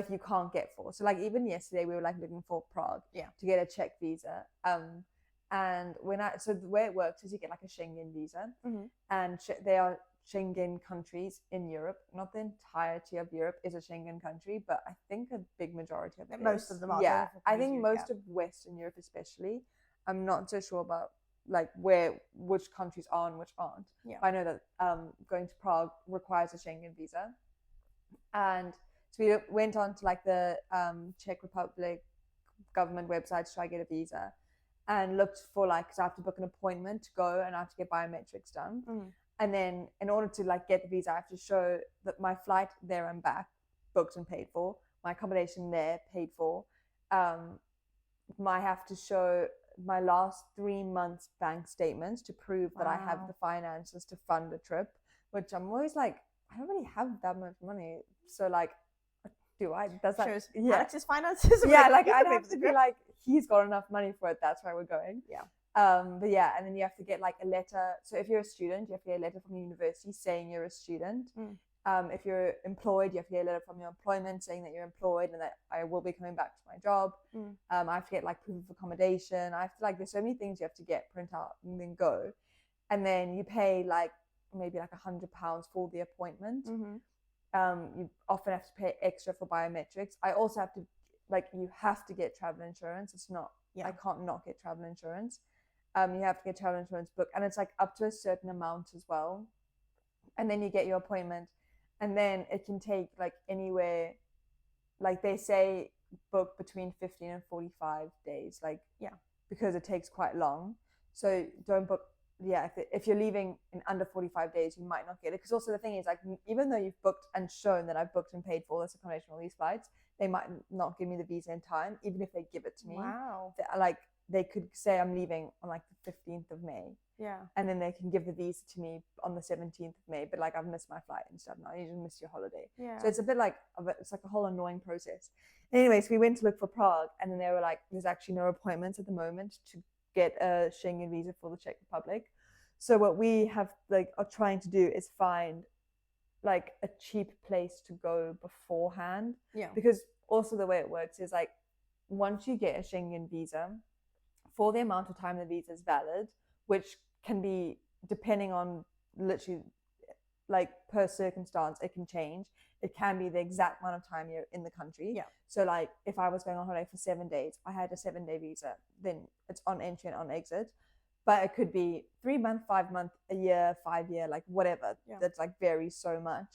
you can't get for. So even yesterday we were looking for Prague to get a Czech visa. And so the way it works is you get a Schengen visa, and they are Schengen countries in Europe. Not the entirety of Europe is a Schengen country, but I think a big majority of it most of them are. Yeah, I think most of Western Europe especially. I'm not so sure about which countries are and which aren't. Yeah. I know that going to Prague requires a Schengen visa. And so we went on to the Czech Republic government website to try to get a visa, and looked for because I have to book an appointment to go, and I have to get biometrics done. And then in order to get the visa, I have to show that my flight there and back booked and paid for, my accommodation there paid for. I have to show my last 3 months bank statements to prove that I have the finances to fund a trip, which I'm always I don't really have that much money. So do I? Does that shows Alex's finances? Yeah, I'd have to be he's got enough money for it, that's why we're going. Yeah. But yeah, and then you have to get a letter. So if you're a student, you have to get a letter from the university saying you're a student. If you're employed, you have to get a letter from your employment saying that you're employed and that I will be coming back to my job. I have to get proof of accommodation. I have to there's so many things you have to get, print out, and then go. And then you pay maybe £100 for the appointment. You often have to pay extra for biometrics. I also have to you have to get travel insurance. It's not I can't not get travel insurance. You have to get travel insurance booked, and it's up to a certain amount as well. And then you get your appointment, and then it can take anywhere like they say book between 15 and 45 days, like because it takes quite long. So don't book. Yeah, if you're leaving in under 45 days, you might not get it. Because also the thing is, like, even though you've booked and shown that I've booked and paid for all this accommodation, all these flights, they might not give me the visa in time, even if they give it to me. Wow. Like, they could say I'm leaving on like the 15th of May. Yeah. And then they can give the visa to me on the 17th of May. But like, I've missed my flight and stuff now. You just missed your holiday. Yeah. So it's a bit like, it's like a whole annoying process. Anyways, we went to look for Prague, and then they were like, there's actually no appointments at the moment to get a Schengen visa for the Czech Republic. So what we have are trying to do is find like a cheap place to go beforehand. Yeah. Because also the way it works is like, once you get a Schengen visa, for the amount of time the visa is valid, which can be depending on literally like per circumstance, it can change. It can be the exact amount of time you're in the country. Yeah. So like if I was going on holiday for 7 days, I had a 7-day visa, then it's on entry and on exit. But it could be 3 month, 5 month, a year, 5 year, like whatever. Yeah. That's like varies so much.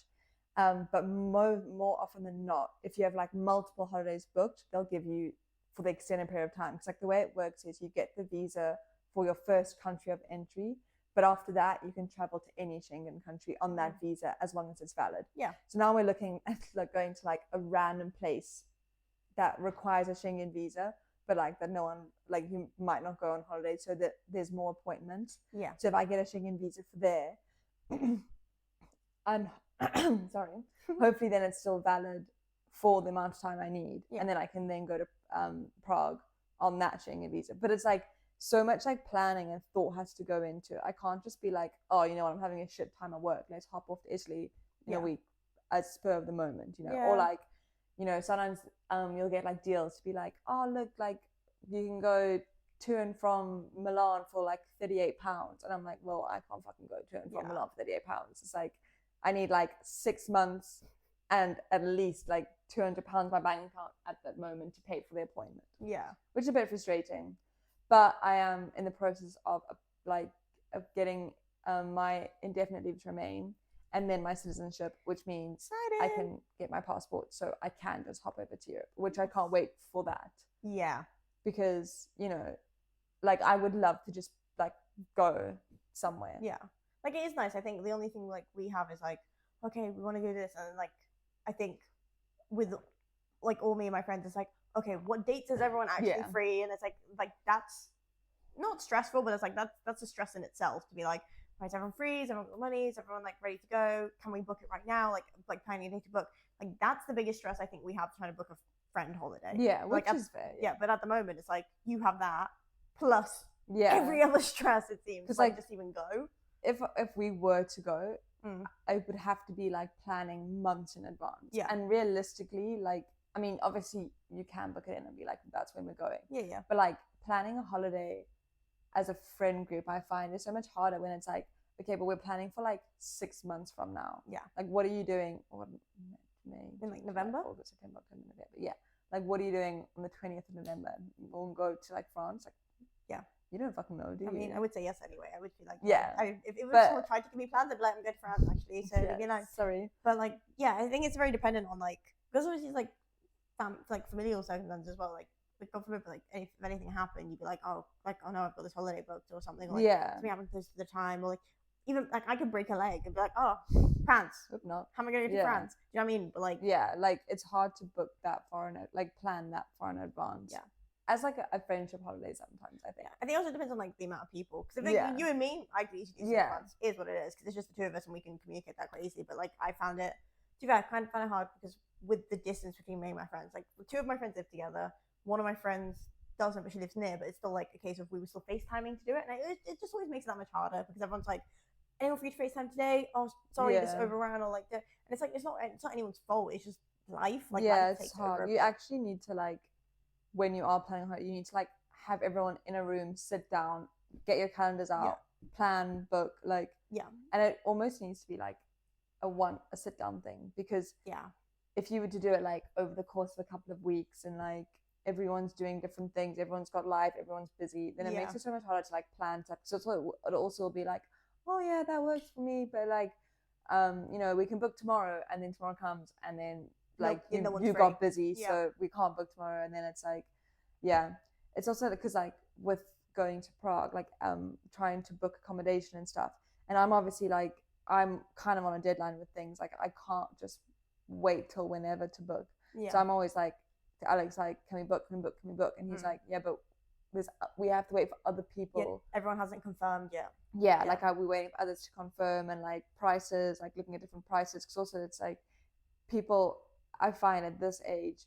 But more often than not, if you have like multiple holidays booked, they'll give you for the extended period of time. Because like the way it works is you get the visa for your first country of entry, but after that you can travel to any Schengen country on that visa as long as it's valid. Yeah. So now we're looking at like going to like a random place that requires a Schengen visa, but like that no one, like you might not go on holiday, so that there's more appointments. Yeah. So if I get a Schengen visa for there, I'm sorry, hopefully then it's still valid for the amount of time I need, and then I can then go to Prague on that Schengen visa. But it's like so much like planning and thought has to go into it. I can't just be like, oh, you know what, I'm having a shit time at work, let's hop off to Italy in a week as spur of the moment, you know. Or like, you know, sometimes you'll get like deals to be like, oh look, like you can go to and from Milan for like £38, and I'm like, well, I can't fucking go to and from Milan for £38. It's like I need like 6 months and at least like £200 my bank account at that moment to pay for the appointment. Yeah. Which is a bit frustrating. But I am in the process of getting my indefinite leave to remain and then my citizenship, which means I can get my passport, so I can just hop over to Europe, which I can't wait for that. Yeah. Because, you know, like I would love to just like go somewhere. Yeah. Like it is nice. I think the only thing like we have is like, okay, we want to do this, and like I think with like all me and my friends, it's like, okay, what dates is everyone actually free? And it's like that's not stressful, but it's like that's a stress in itself to be like, right, is everyone free? Is everyone got money? Is everyone like ready to go? Can we book it right now? Like planning a day to book. Like that's the biggest stress I think we have trying to book a friend holiday. Yeah, which like, is fair. Yeah, but at the moment it's like you have that plus every other stress, it seems. Because like just even go. If we were to go, I would have to be like planning months in advance. Yeah. And realistically, like, I mean, obviously you can book it in and be like, that's when we're going. Yeah, yeah. But like planning a holiday as a friend group, I find is so much harder when it's like, okay, but we're planning for like 6 months from now. Yeah. Like, what are you doing? Or May, in like November? August, September, October, November. Yeah. Like, what are you doing on the 20th of November? We'll go to like France. Like, yeah. You don't fucking know, do you? I mean, I would say yes anyway. I would be like, if it was someone tried to give me plans, I'd be like, I'm good for France actually. So it'd be nice. Sorry. But like, yeah, I think it's very dependent on like, because obviously it's like familial circumstances as well. Like God forbid, like if anything happened, you'd be like, oh no, I've got this holiday booked or something. Or, like, something happened close to the time, or like even like I could break a leg and be like, oh, France. Hope not. How am I going to go to France? Do you know what I mean? But like, like it's hard to book that far in, like plan that far in advance. Yeah. As like a friendship holiday sometimes, I think. Yeah. I think it also depends on like the amount of people. Because if you and me, I could easily do France. Is what it is. Because it's just the two of us and we can communicate that quite easily. But like I found it, to be fair, I kind of found it hard because with the distance between me and my friends, like two of my friends live together. One of my friends doesn't, but she lives near. But it's still like a case of we were still FaceTiming to do it. And it just always makes it that much harder because everyone's like, anyone free to FaceTime today? Oh, sorry, this overran or like that. And it's like it's not anyone's fault. It's just life. Like life it's hard. You actually need to like, when you are planning, you need to like have everyone in a room, sit down, get your calendars out, plan, book, like and it almost needs to be like a sit down thing, because if you were to do it like over the course of a couple of weeks and like everyone's doing different things, everyone's got life, everyone's busy, then it makes it so much harder to like plan stuff. So it also will be like, oh yeah, that works for me, but like you know, we can book tomorrow, and then tomorrow comes and then like no one's you free. got busy, Yeah. so we can't book tomorrow. And then it's like, yeah, it's also because like with going to Prague, like trying to book accommodation and stuff, and I'm obviously like I'm kind of on a deadline with things. Like I can't just wait till whenever to book. Yeah. So I'm always like to Alex, like, can we book? Can we book? Can we book? And he's like, yeah, but we have to wait for other people. Yeah, everyone hasn't confirmed yet. Yeah, like we waiting for others to confirm, and like prices, like looking at different prices, because also it's like people, I find at this age,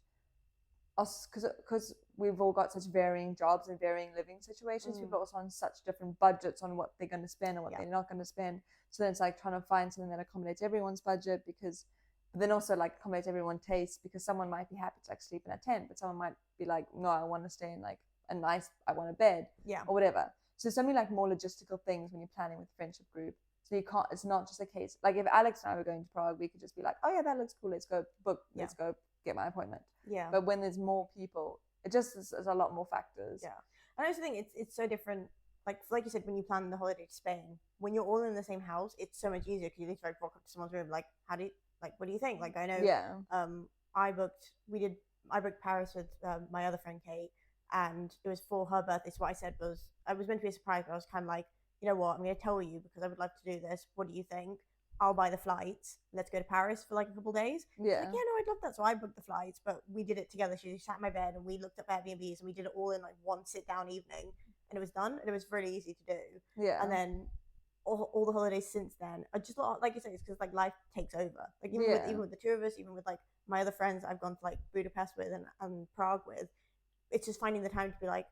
us, because we've all got such varying jobs and varying living situations, people are also on such different budgets on what they're going to spend and what they're not going to spend. So then it's like trying to find something that accommodates everyone's budget, because but then also like accommodates everyone's taste, because someone might be happy to like sleep in a tent, but someone might be like, no, I want to stay in like a nice, I want a bed, or whatever. So so many like more logistical things when you're planning with a friendship group. So you can't, it's not just a case, like if Alex and I were going to Prague, we could just be like, oh yeah, that looks cool, let's go book, let's go get my appointment. Yeah. But when there's more people, it just is a lot more factors. Yeah. And I also think it's so different. Like you said, when you plan the holiday to Spain, when you're all in the same house, it's so much easier because you literally like walk up to someone's room, like, what do you think? Like, I know, I booked Paris with my other friend Kate, and it was for her birthday. So what I said was, I was meant to be a surprise, but I was kind of like, you know what, I'm going to tell you because I would love to do this. What do you think? I'll buy the flights. Let's go to Paris for like a couple of days. Yeah. Like, yeah, no, I'd love that. So I booked the flights, but we did it together. She sat in my bed and we looked up Airbnbs and we did it all in like one sit down evening, and it was done, and it was really easy to do. Yeah. And then all the holidays since then are just like you said, it's because like life takes over. Like even with the two of us, even with like my other friends I've gone to like Budapest with and Prague with, it's just finding the time to be like,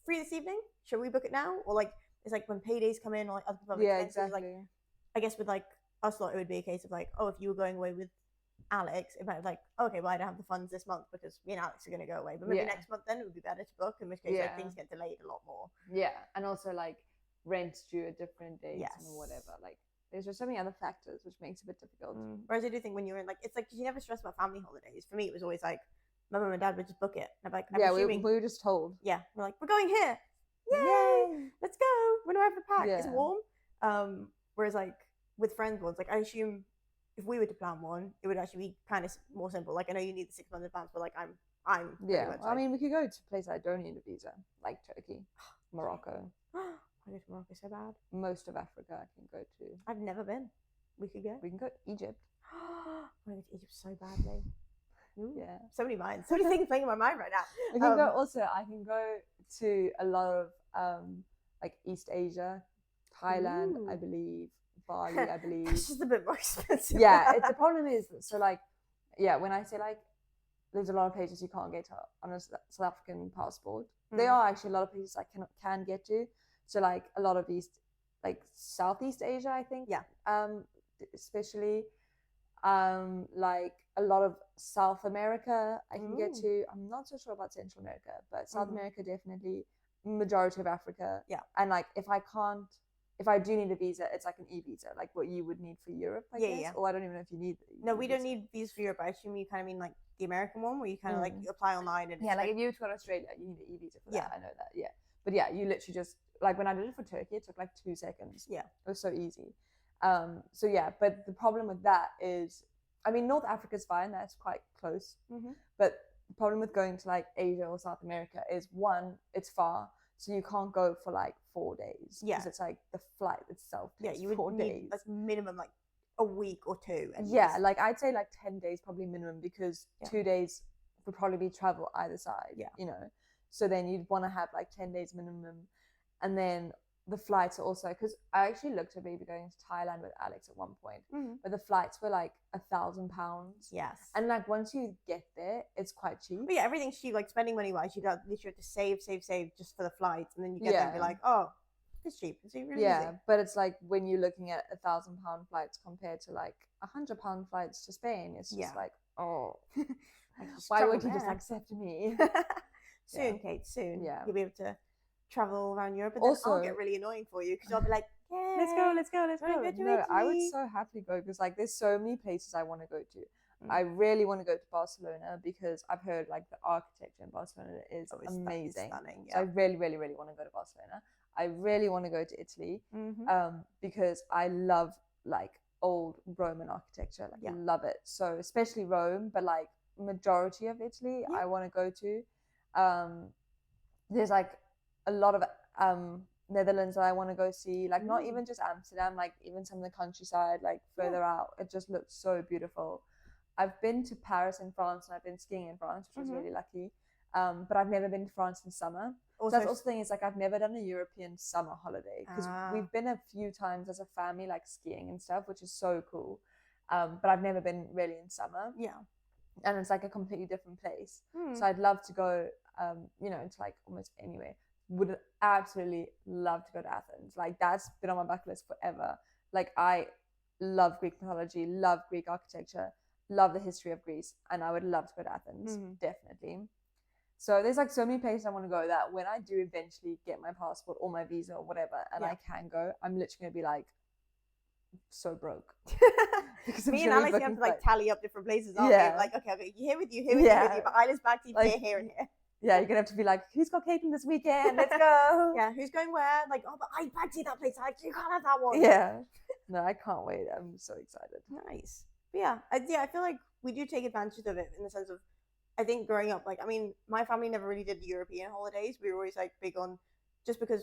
free this evening? Should we book it now? Or like it's like when paydays come in or like other public expenses, exactly. like I guess with like us lot, it would be a case of like, oh, if you were going away with Alex, it might be like, okay, well, I don't have the funds this month because me and Alex are going to go away, but maybe next month then it would be better to book, in which case like things get delayed a lot more. Yeah, and also like rent's due at different dates and whatever. Like there's just so many other factors which makes it a bit difficult. Whereas I do think when you're in like, it's like, cause you never stress about family holidays. For me, it was always like my mum and dad would just book it. And I'm like, we were just told. Yeah, we're like, we're going here. Yay! Let's go. When do I have to pack? It's warm. Whereas like with friends ones, like I assume if we were to plan one, it would actually be kind of more simple. Like I know you need the 6 months advance, but like I'm well, I mean, we could go to places I don't need a visa, like Turkey, Morocco. I go to Morocco so bad. Most of Africa I can go to. I've never been. We could go. We can go to Egypt. I want to go to Egypt so badly. Yeah. So many minds. So many things playing in my mind right now. I can go also. I can go to a lot of like East Asia, Thailand, I believe, Bali, I believe. It's just a bit more expensive. Yeah, the problem is, so like, yeah, when I say like, there's a lot of places you can't get to on a South African passport. There are actually a lot of places I can get to. So like a lot of Southeast Asia, I think. Yeah. Especially, like a lot of South America I can get to. I'm not so sure about Central America, but South America definitely. Majority of Africa. Yeah. And like if I do need a visa, it's like an e-visa, like what you would need for Europe, I guess. Yeah. Or I don't even know if you need. No, we don't need visas for Europe. I assume you kind of mean like the American one, where you kind of like apply online and. Yeah, like if you were to go to Australia, you need an e-visa for that. I know that. Yeah. But yeah, you literally just like when I did it for Turkey, it took like 2 seconds. Yeah. It was so easy. So yeah, but the problem with that is, I mean, North Africa's fine. That's quite close. But the problem with going to like Asia or South America is, one, it's far, so you can't go for like 4 days. Yeah, because it's like the flight itself takes you would 4 days. Need like minimum like a week or two. Yeah, like I'd say like 10 days probably minimum, because 2 days would probably be travel either side. Yeah, you know, so then you'd want to have like 10 days minimum, and then the flights are also, because I actually looked at maybe going to Thailand with Alex at one point, but the flights were like £1,000. Yes. And like once you get there, it's quite cheap. But yeah, everything's cheap. Like spending money wise, you literally have to save just for the flights, and then you get there and be like, oh, it's cheap. It's really easy. But it's like when you're looking at £1,000 flights compared to like £100 flights to Spain, it's just like, oh, why would you just accept me? Soon, Kate. Soon. Yeah. You'll be able to travel around Europe, but then also, I'll get really annoying for you because I'll be like, yeah, let's go. No, I would so happily go, because like there's so many places I want to go to. I really want to go to Barcelona because I've heard like the architecture in Barcelona is amazing. Stunning, so I really, really, really want to go to Barcelona. I really want to go to Italy because I love like old Roman architecture. Like I love it. So especially Rome, but like majority of Italy Yeah. I want to go to. There's like a lot of Netherlands that I want to go see, like not even just Amsterdam, like even some of the countryside, like further out. It just looks so beautiful. I've been to Paris and France, and I've been skiing in France, which was really lucky. But I've never been to France in summer. So that's also the thing, is like I've never done a European summer holiday, because we've been a few times as a family, like skiing and stuff, which is so cool. But I've never been really in summer. Yeah. And it's like a completely different place. So I'd love to go, you know, to like almost anywhere. Would absolutely love to go to Athens. Like that's been on my bucket list forever. Like I love Greek mythology, love Greek architecture, love the history of Greece, and I would love to go to Athens, definitely. So there's like so many places I want to go that when I do eventually get my passport or my visa or whatever, and I can go, I'm literally gonna be like so broke. Because me and Alex have to like tally up different places, aren't we? Like, okay, here with you, but Isla's back to you, like, here and here. Yeah, you're gonna have to be like, who's got catering this weekend? Let's go. Yeah, who's going where? Like, oh, but I fancy that place. Like, you can't have that one. Yeah. No, I can't wait. I'm so excited. Nice. But yeah, I feel like we do take advantage of it in the sense of, I think growing up, like, I mean, my family never really did the European holidays. We were always like big on, just because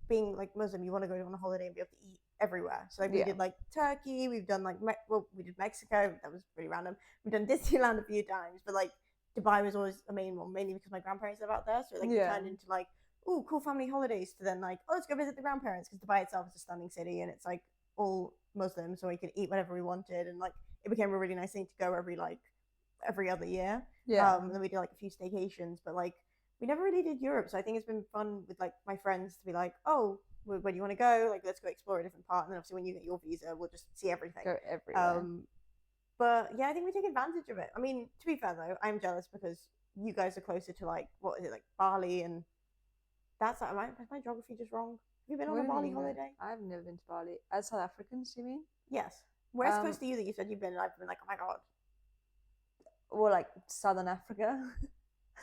being like Muslim, you want to go on a holiday and be able to eat everywhere. So like we did like Turkey, we've done like we did Mexico. That was pretty random. We've done Disneyland a few times, but like Dubai was always a main one, mainly because my grandparents live out there. So like it turned into like, oh, cool family holidays, to then like, oh, let's go visit the grandparents, because Dubai itself is a stunning city and it's like all Muslim, so we could eat whatever we wanted, and like it became a really nice thing to go every other year. And then we did like a few staycations, but like we never really did Europe. So I think it's been fun with like my friends to be like, oh, where do you want to go? Like, let's go explore a different part. And then obviously when you get your visa, we'll just see everything. Go everywhere. But yeah, I think we take advantage of it. I mean, to be fair though, I'm jealous because you guys are closer to like, what is it, like Bali, and that's like, is my geography just wrong? Have you been on a Bali holiday? I've never been to Bali. As South Africans, do you mean? Yes. Where's close to you that you said you've been, and I've been like, oh my god. Or like Southern Africa.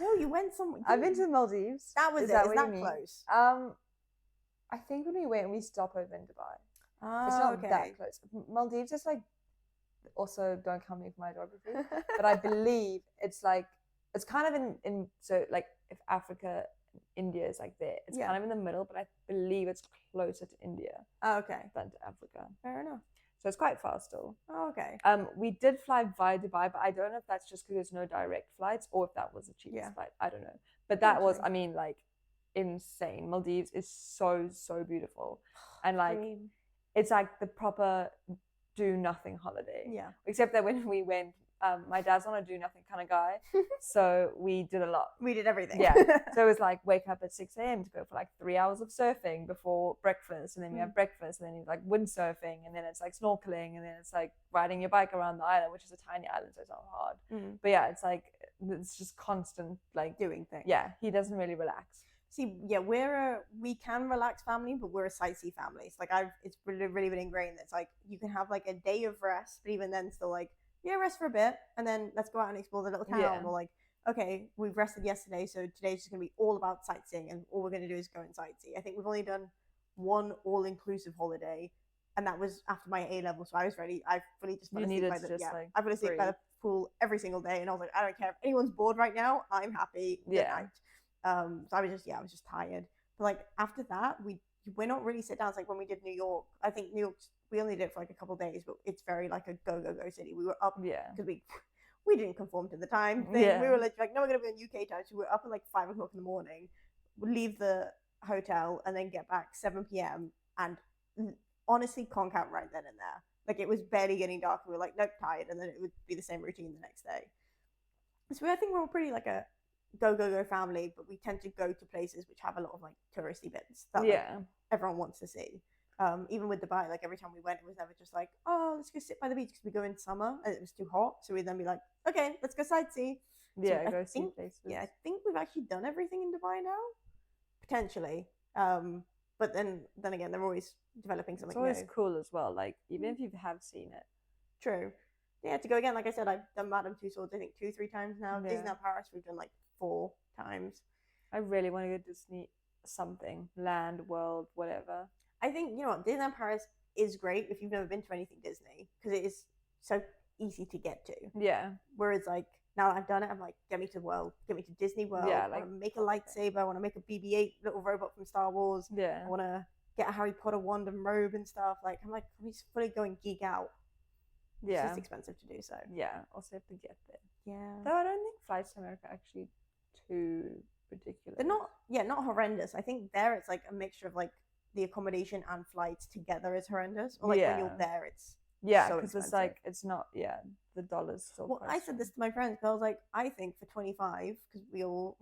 No, you went somewhere. I've been to the Maldives. That was it. Is that close? I think when we went, we stopped over in Dubai. Oh, it's not that close. Maldives is like, also don't come me for my geography, but I believe it's like, it's kind of in so like if Africa, India is like there, it's kind of in the middle, but I believe it's closer to India than to Africa. Fair enough. So it's quite far still. Oh, okay. We did fly via Dubai, but I don't know if that's just because there's no direct flights or if that was the cheapest flight. I don't know. But that was, I mean, like, insane. Maldives is so, so beautiful. And like, it's like the proper do nothing holiday. Yeah. Except that when we went, my dad's not a do nothing kind of guy. So we did a lot. We did everything. Yeah. So it was like wake up at 6 a.m. to go for like 3 hours of surfing before breakfast. And then we have breakfast, and then you like windsurfing, and then it's like snorkeling, and then it's like riding your bike around the island, which is a tiny island, so it's not hard. But yeah, it's like, it's just constant like doing things. Yeah. He doesn't really relax. See, yeah, we can relax family, but we're a sightsee family. It's like it's really been ingrained that it's like you can have like a day of rest, but even then still like, yeah, rest for a bit, and then let's go out and explore the little town. Or like, okay, we've rested yesterday, so today's just gonna be all about sightseeing, and all we're gonna do is go and sightsee. I think we've only done one all-inclusive holiday, and that was after my A level, so I was ready. I fully just fell asleep I fell asleep by the pool every single day, and I was like, I don't care if anyone's bored right now. I'm happy. Good night. So I was just tired. But like after that, we're not really sit down. It's like when we did New York. I think New York, we only did it for like a couple of days, but it's very like a go city. We were up because we didn't conform to the time thing. We were like, no, we're gonna be on UK time, so we were up at like 5 o'clock in the morning. We'd leave the hotel and then get back 7 p.m. and honestly conk out right then and there. Like it was barely getting dark. We were like, nope, tired, and then it would be the same routine the next day. So I think we're pretty like a go family, but we tend to go to places which have a lot of like touristy bits that like, everyone wants to see. Even with Dubai, like every time we went, it was never just like, oh, let's go sit by the beach, because we go in summer and it was too hot, so we'd then be like, okay, let's go sightsee. Yeah, so go see places. Yeah, I think we've actually done everything in Dubai now, potentially. But then again, they're always developing something new. It's always cool as well, like even if you have seen it. True. Yeah, to go again, like I said, I've done Madame Tussauds I think 2-3 times now. Disneyland Paris we've done like 4 times. I really want to go to Disney something, Land, World, whatever. I think, you know what, Disneyland Paris is great if you've never been to anything Disney, because it is so easy to get to. Yeah. Whereas like now that I've done it, I'm like, get me to World, get me to Disney World. Yeah, I like, want to make a lightsaber. I want to make a BB-8 little robot from Star Wars. yeah. I want to get a Harry Potter wand and robe and stuff. Like, I'm like, I'm just fully going geek out. It's Yeah. just expensive to do so. Yeah. Also have to get there. Yeah. Though I don't think flights to America are actually too ridiculous. They're not horrendous. I think there it's like a mixture of like the accommodation and flights together is horrendous. Or like when you're there, it's because it's like it's not the dollar's still. Well, I said this to my friends, but I was like, I think for 25, because we all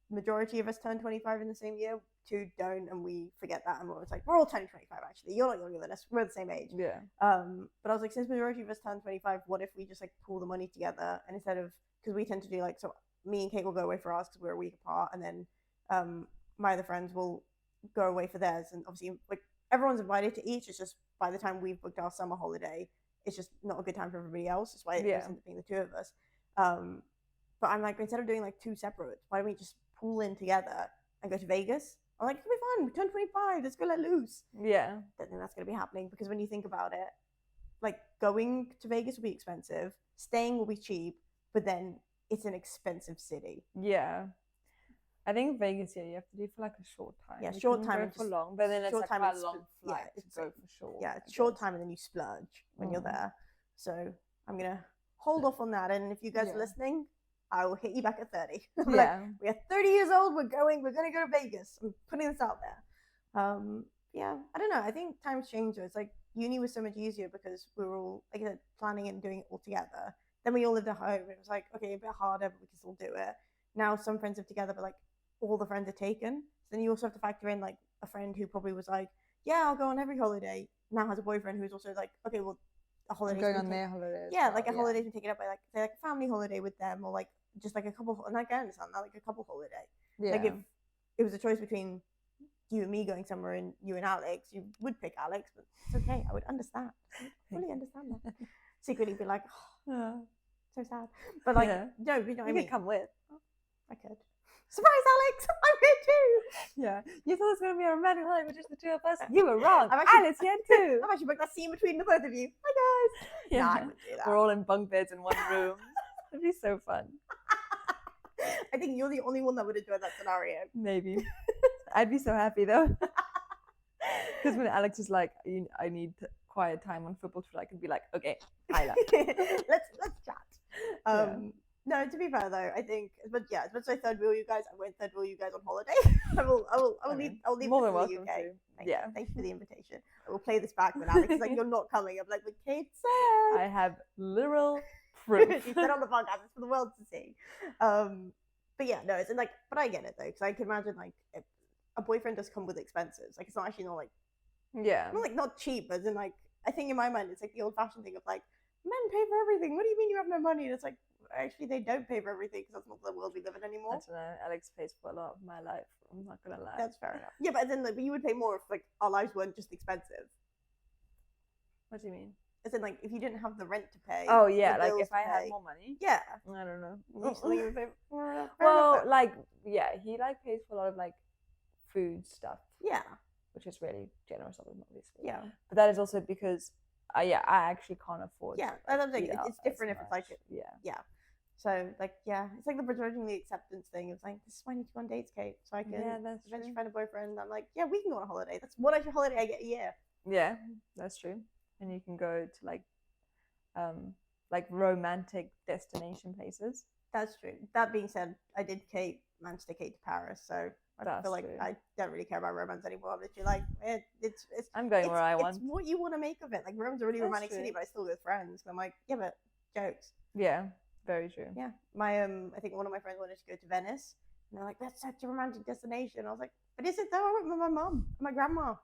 majority of us turn 25 in the same year. 2 don't, and we forget that, and we're like, we're all turning 25 actually. You're not younger than us. We're the same age. Yeah. But I was like, since majority of us turn 25, what if we just like pool the money together, and instead of, because we tend to do like, so me and Kate will go away for ours because we're a week apart, and then my other friends will go away for theirs, and obviously like everyone's invited to each. It's just by the time we've booked our summer holiday, it's just not a good time for everybody else. That's why it ends up being the 2 of us. But I'm like, instead of doing like 2 separate, why don't we just pool in together and go to Vegas? I'm like, it'll be fun. We turn 25. Let's go let loose. Yeah. Don't think that's going to be happening, because when you think about it, like going to Vegas will be expensive, staying will be cheap, but then it's an expensive city. Yeah. I think Vegas, you have to do for like a short time. Yeah, short time and for long, but then it's like quite a long flight to it's go like, for short. Yeah, it's short time and then you splurge when you're there. So I'm gonna hold off on that. And if you guys are listening, I will hit you back at 30. Like, we are 30 years old. We're gonna go to Vegas. I'm putting this out there. Yeah, I don't know. I think times change. It's like uni was so much easier because we were all, like I said, planning and doing it all together. Then we all lived at home. It was like, okay, a bit harder, but we can still do it. Now some friends live together, but like all the friends are taken. So then you also have to factor in like a friend who probably was like, yeah, I'll go on every holiday. Now has a boyfriend who's also like, okay, well, a holiday. Going on their holidays. Yeah, like a holiday's been taken up by like, say, like a family holiday with them, or like just like a couple. And like I understand that, like a couple holiday. Yeah. Like if it was a choice between you and me going somewhere and you and Alex, you would pick Alex, but it's okay. I would understand. Fully understand that. Secretly be like, oh, so sad. But like, no, you know what I mean? You could come with. I could. Surprise, Alex! I'm here too! Yeah. You thought it was going to be a romantic night with just the 2 of us? You were wrong. Alex here too. I've actually booked that scene between the both of you. Hi, guys! Yeah. Nah, I wouldn't do that. We're all in bunk beds in one room. It'd be so fun. I think you're the only one that would enjoy that scenario. Maybe. I'd be so happy though. Because when Alex is like, I need quiet time on football Twitter, I could be like, okay, Isla. let's chat. No, to be fair though, I think, but yeah, as much as I third wheel you guys, I won't third wheel you guys on holiday. I'll leave more this than in the UK. Thank you for the invitation. I will play this back when Alex is like, you're not coming. I'm like, but Kate said. I have literal proof. She said on the podcast, it's for the world to see. But yeah, no, it's like, but I get it though, because I can imagine like if a boyfriend does come with expenses. Like it's not actually not cheap, as in like, I think in my mind it's like the old fashioned thing of like, men pay for everything. What do you mean you have no money? And it's like, actually they don't pay for everything, because that's not the world we live in anymore. I don't know. Alex pays for a lot of my life. I'm not gonna lie. That's fair enough. Yeah, but then like, you would pay more if like our lives weren't just expensive. What do you mean? As in like if you didn't have the rent to pay. Oh yeah, like if I had more money. Yeah. I don't know. Well, like he like pays for a lot of like food stuff. Yeah. Which is really generous of him, obviously. Yeah. But that is also because I actually can't afford. Yeah, I'm saying it's different if it's like yeah. So like it's like the begrudgingly acceptance thing. It's like, this is why I need to go on dates, Kate, so I can eventually find a boyfriend. I'm like, yeah, we can go on a holiday. That's one extra holiday I get a year. Yeah, that's true. And you can go to like romantic destination places. That's true. That being said, I did manage to Kate to Paris, so I feel like I don't really care about romance anymore. I'm literally like, it's I'm going where I want. It's what you want to make of it. Like, Rome's a really romantic city, but I still go with friends. I'm like, yeah, but jokes. Yeah, very true. Yeah, my I think one of my friends wanted to go to Venice, and they're like, that's such a romantic destination. I was like, but is it though? I went with my mum and my grandma.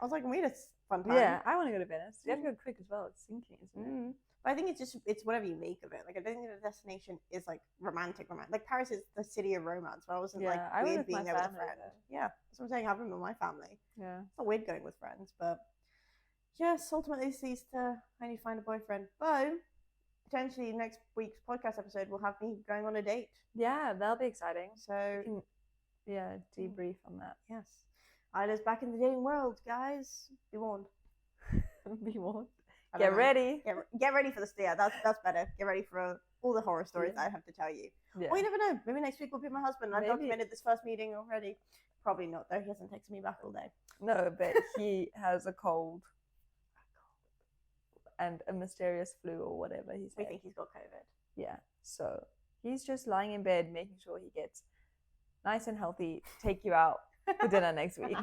I was like, we had a fun time. Yeah, I want to go to Venice. You have to go quick as well. It's sinking, isn't it? Mm-hmm. But I think it's whatever you make of it. Like, I don't think the destination is like romantic. Like, Paris is the city of romance, but I wasn't like weird being there with a friend. Yeah, that's what I'm saying. I have been with my family. Yeah, it's not weird going with friends, but yes, ultimately this leads to I need to find a boyfriend. But potentially next week's podcast episode will have me going on a date. Yeah, that'll be exciting. So debrief on that. Yes, Isla's back in the dating world, guys. Be warned. Be warned. Get ready. Get ready for this. Yeah, that's better. Get ready for all the horror stories I have to tell you. Yeah. Or you never know. Maybe next week will be my husband. I've documented this first meeting already. Probably not, though. He hasn't texted me back all day. No, but he has a cold and a mysterious flu or whatever he said. We think he's got COVID. Yeah. So he's just lying in bed, making sure he gets nice and healthy. Take you out for dinner next week.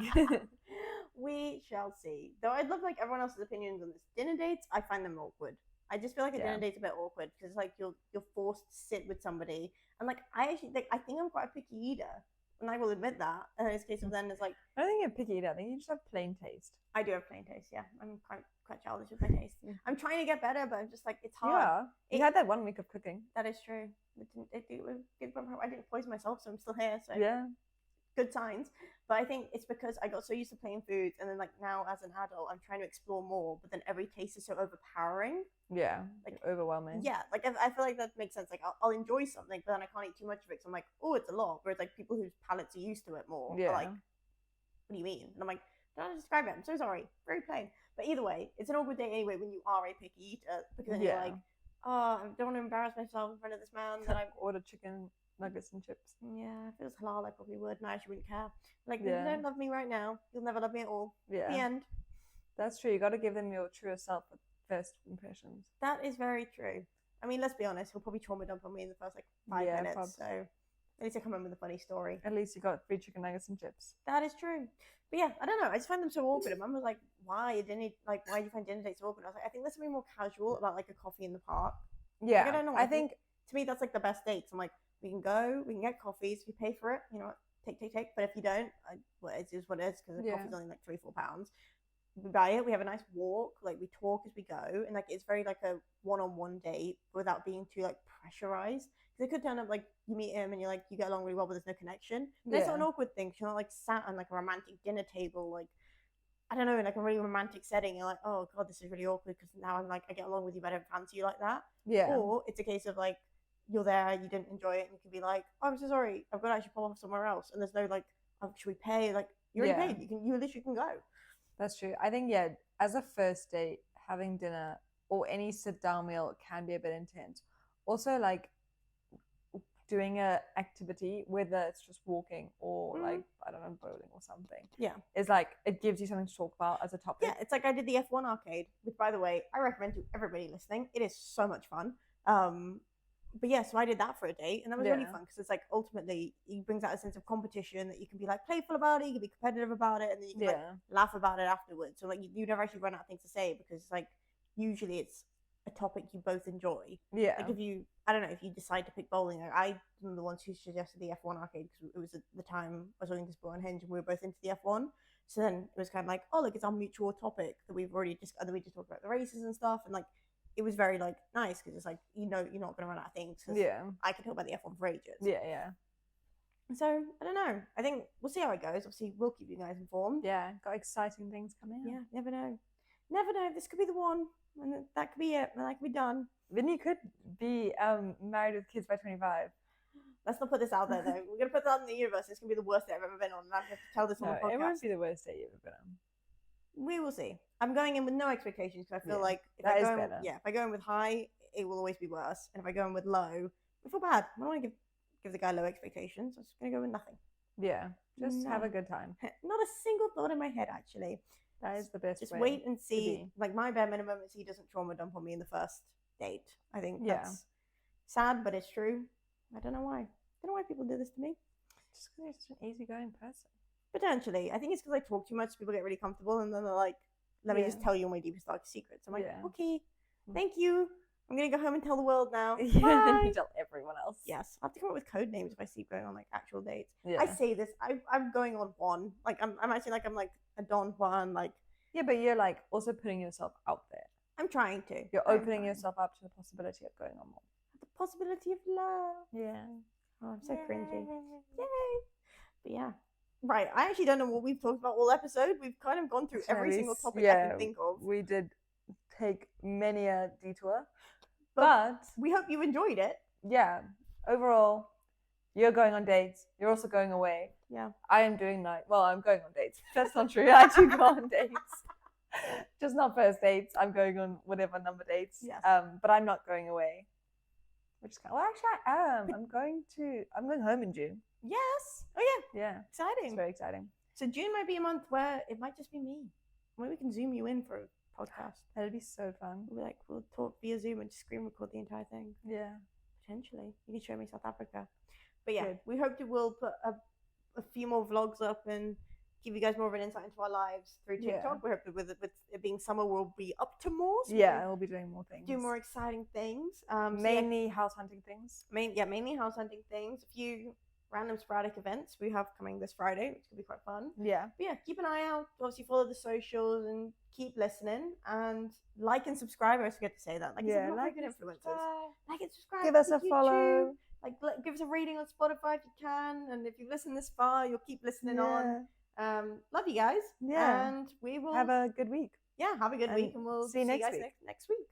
We shall see. Though I'd love like everyone else's opinions on this. Dinner dates, I find them awkward. I just feel like a dinner date's a bit awkward because like you're forced to sit with somebody, and like I think I'm quite a picky eater, and I will admit that. And in this case of then it's like I don't think you're a picky eater. I think you just have plain taste. I do have plain taste. Yeah, I'm quite childish with my taste. I'm trying to get better, but I'm just like it's hard. Yeah, you had that 1 week of cooking. That is true. I didn't poison myself, so I'm still here. So yeah. Good signs. But I think it's because I got so used to plain foods, and then like now as an adult I'm trying to explore more, but then every taste is so overpowering. Yeah, like overwhelming. Yeah, like I feel like that makes sense. Like I'll enjoy something, but then I can't eat too much of it, so I'm like, oh, it's a lot. Whereas like people whose palates are used to it more are like, what do you mean? And I'm like, don't describe it, I'm so sorry, very plain. But either way, it's an awkward day anyway when you are a picky eater, because then you're like, oh, I don't want to embarrass myself in front of this man that I've ordered chicken nuggets and chips. Yeah, if it was halal, I probably would. No, I actually wouldn't care. Like, if you don't love me right now, you'll never love me at all. Yeah. The end. That's true. You got to give them your truest self at first impressions. That is very true. I mean, let's be honest. He'll probably trauma dump on me in the first like 5 minutes. Probably. So at least I come in with a funny story. At least you got 3 chicken nuggets and chips. That is true. But yeah, I don't know. I just find them so awkward. And Mum was like, why do you find dinner dates so awkward? I was like, I think there's something more casual about like a coffee in the park. Yeah. Like, I don't know. I think to me that's like the best dates. I'm like, we can go, we can get coffees. If you pay for it, you know what? Take. But if you don't, it is what it is, because the coffee's only like £3-4. We buy it, we have a nice walk, like we talk as we go, and like it's very like a one-on-one date without being too like pressurized. Because it could turn up like you meet him and you're like you get along really well, but there's no connection. That's not an awkward thing. You're not like sat on like a romantic dinner table, like I don't know, in like a really romantic setting. You're like, oh god, this is really awkward because now I'm like I get along with you, but I don't fancy you like that. Yeah. Or it's a case of like you're there, you didn't enjoy it, and you can be like, oh, I'm so sorry, I've got to actually pop off somewhere else, and there's no like, oh, should we pay? Like you already paid, you literally can go. That's true. I think as a first date, having dinner or any sit down meal can be a bit intense. Also, like doing a activity, whether it's just walking or like I don't know, bowling or something. Yeah, it's like it gives you something to talk about as a topic. Yeah, it's like I did the F1 arcade, which by the way I recommend to everybody listening. It is so much fun. But yeah, so I did that for a date, and that was really fun because it's like ultimately it brings out a sense of competition that you can be like playful about it, you can be competitive about it, and then you can like laugh about it afterwards. So like you never actually run out of things to say because like usually it's a topic you both enjoy. Yeah. Like if you, I don't know, if you decide to pick bowling, like I'm the ones who suggested the F1 arcade because it was at the time I was looking to boy on Hinge and we were both into the F1. So then it was kind of like, oh look, it's our mutual topic that we've already just, and then we just talked about the races and stuff, and like. It was very like nice because it's like you know you're not gonna run out of things. I could talk about the F1 for ages. Yeah. So I don't know. I think we'll see how it goes. Obviously, we'll keep you guys informed. Yeah, got exciting things coming up. Yeah, never know. This could be the one, and that could be it, and that could be done. Then you could be married with kids by 25. Let's not put this out there though. We're gonna put that out in the universe. It's gonna be the worst day I've ever been on, and I have to tell this on the podcast. It won't be the worst day you've ever been on. We will see. I'm going in with no expectations because I feel like if I go in with high, it will always be worse. And if I go in with low, I feel bad. I don't want to give the guy low expectations. I'm just going to go with nothing. Yeah, just have a good time. Not a single thought in my head, actually. That is the best Just wait and see. Like, my bare minimum is he doesn't trauma dump on me in the first date. I think that's sad, but it's true. I don't know why. I don't know why people do this to me. Just because you're such an easygoing person. Potentially. I think it's because I talk too much, people get really comfortable, and then they're like, let me just tell you my deepest, darkest secrets. I'm like, okay, thank you. I'm going to go home and tell the world now. Yeah, then you tell everyone else. Yes. I have to come up with code names if I see going on like actual dates. Yeah. I say this, I'm going on one. Like, I'm actually like, I'm like a Don Juan, like. Yeah, but you're like also putting yourself out there. I'm trying to. You're opening yourself up to the possibility of going on more. The possibility of love. Yeah. Oh, I'm so cringy. Yay. But yeah. Right, I actually don't know what we've talked about all episode. We've kind of gone through every single topic I can think of. We did take many a detour, but we hope you enjoyed it. Yeah, overall, you're going on dates. You're also going away. Yeah, I am doing I'm going on dates. That's not true. I do go on dates, just not first dates. I'm going on whatever number dates. Yes. But I'm not going away. which is kind of, well, actually, I am. I'm going home in June. Yes. Oh yeah. Yeah, Exciting. it's very exciting. So June might be a month where it might just be me. Maybe we can Zoom you in for a podcast. That'd be so fun. We'll talk via Zoom and screen record the entire thing. Yeah. Potentially. You can show me South Africa. But yeah, Good. we hope that we'll put a few more vlogs up and give you guys more of an insight into our lives through TikTok. Yeah. We hope that with it being summer, we'll be up to more. So Yeah, we'll be doing more things. do more exciting things. Mainly house hunting things. Mainly house hunting things. A few random sporadic events we have coming this Friday, which could be quite fun. Yeah. But yeah, keep an eye out. Obviously, follow the socials and keep listening and like and subscribe. I always forget to say that. Like good influencers. Like and subscribe. Give us a YouTube. follow. Like give us a rating on Spotify if you can, and if you've listened this far, you'll keep listening on. Love you guys. Yeah. And we will have a good week. Yeah, have a good week, and we'll see you next week. next week.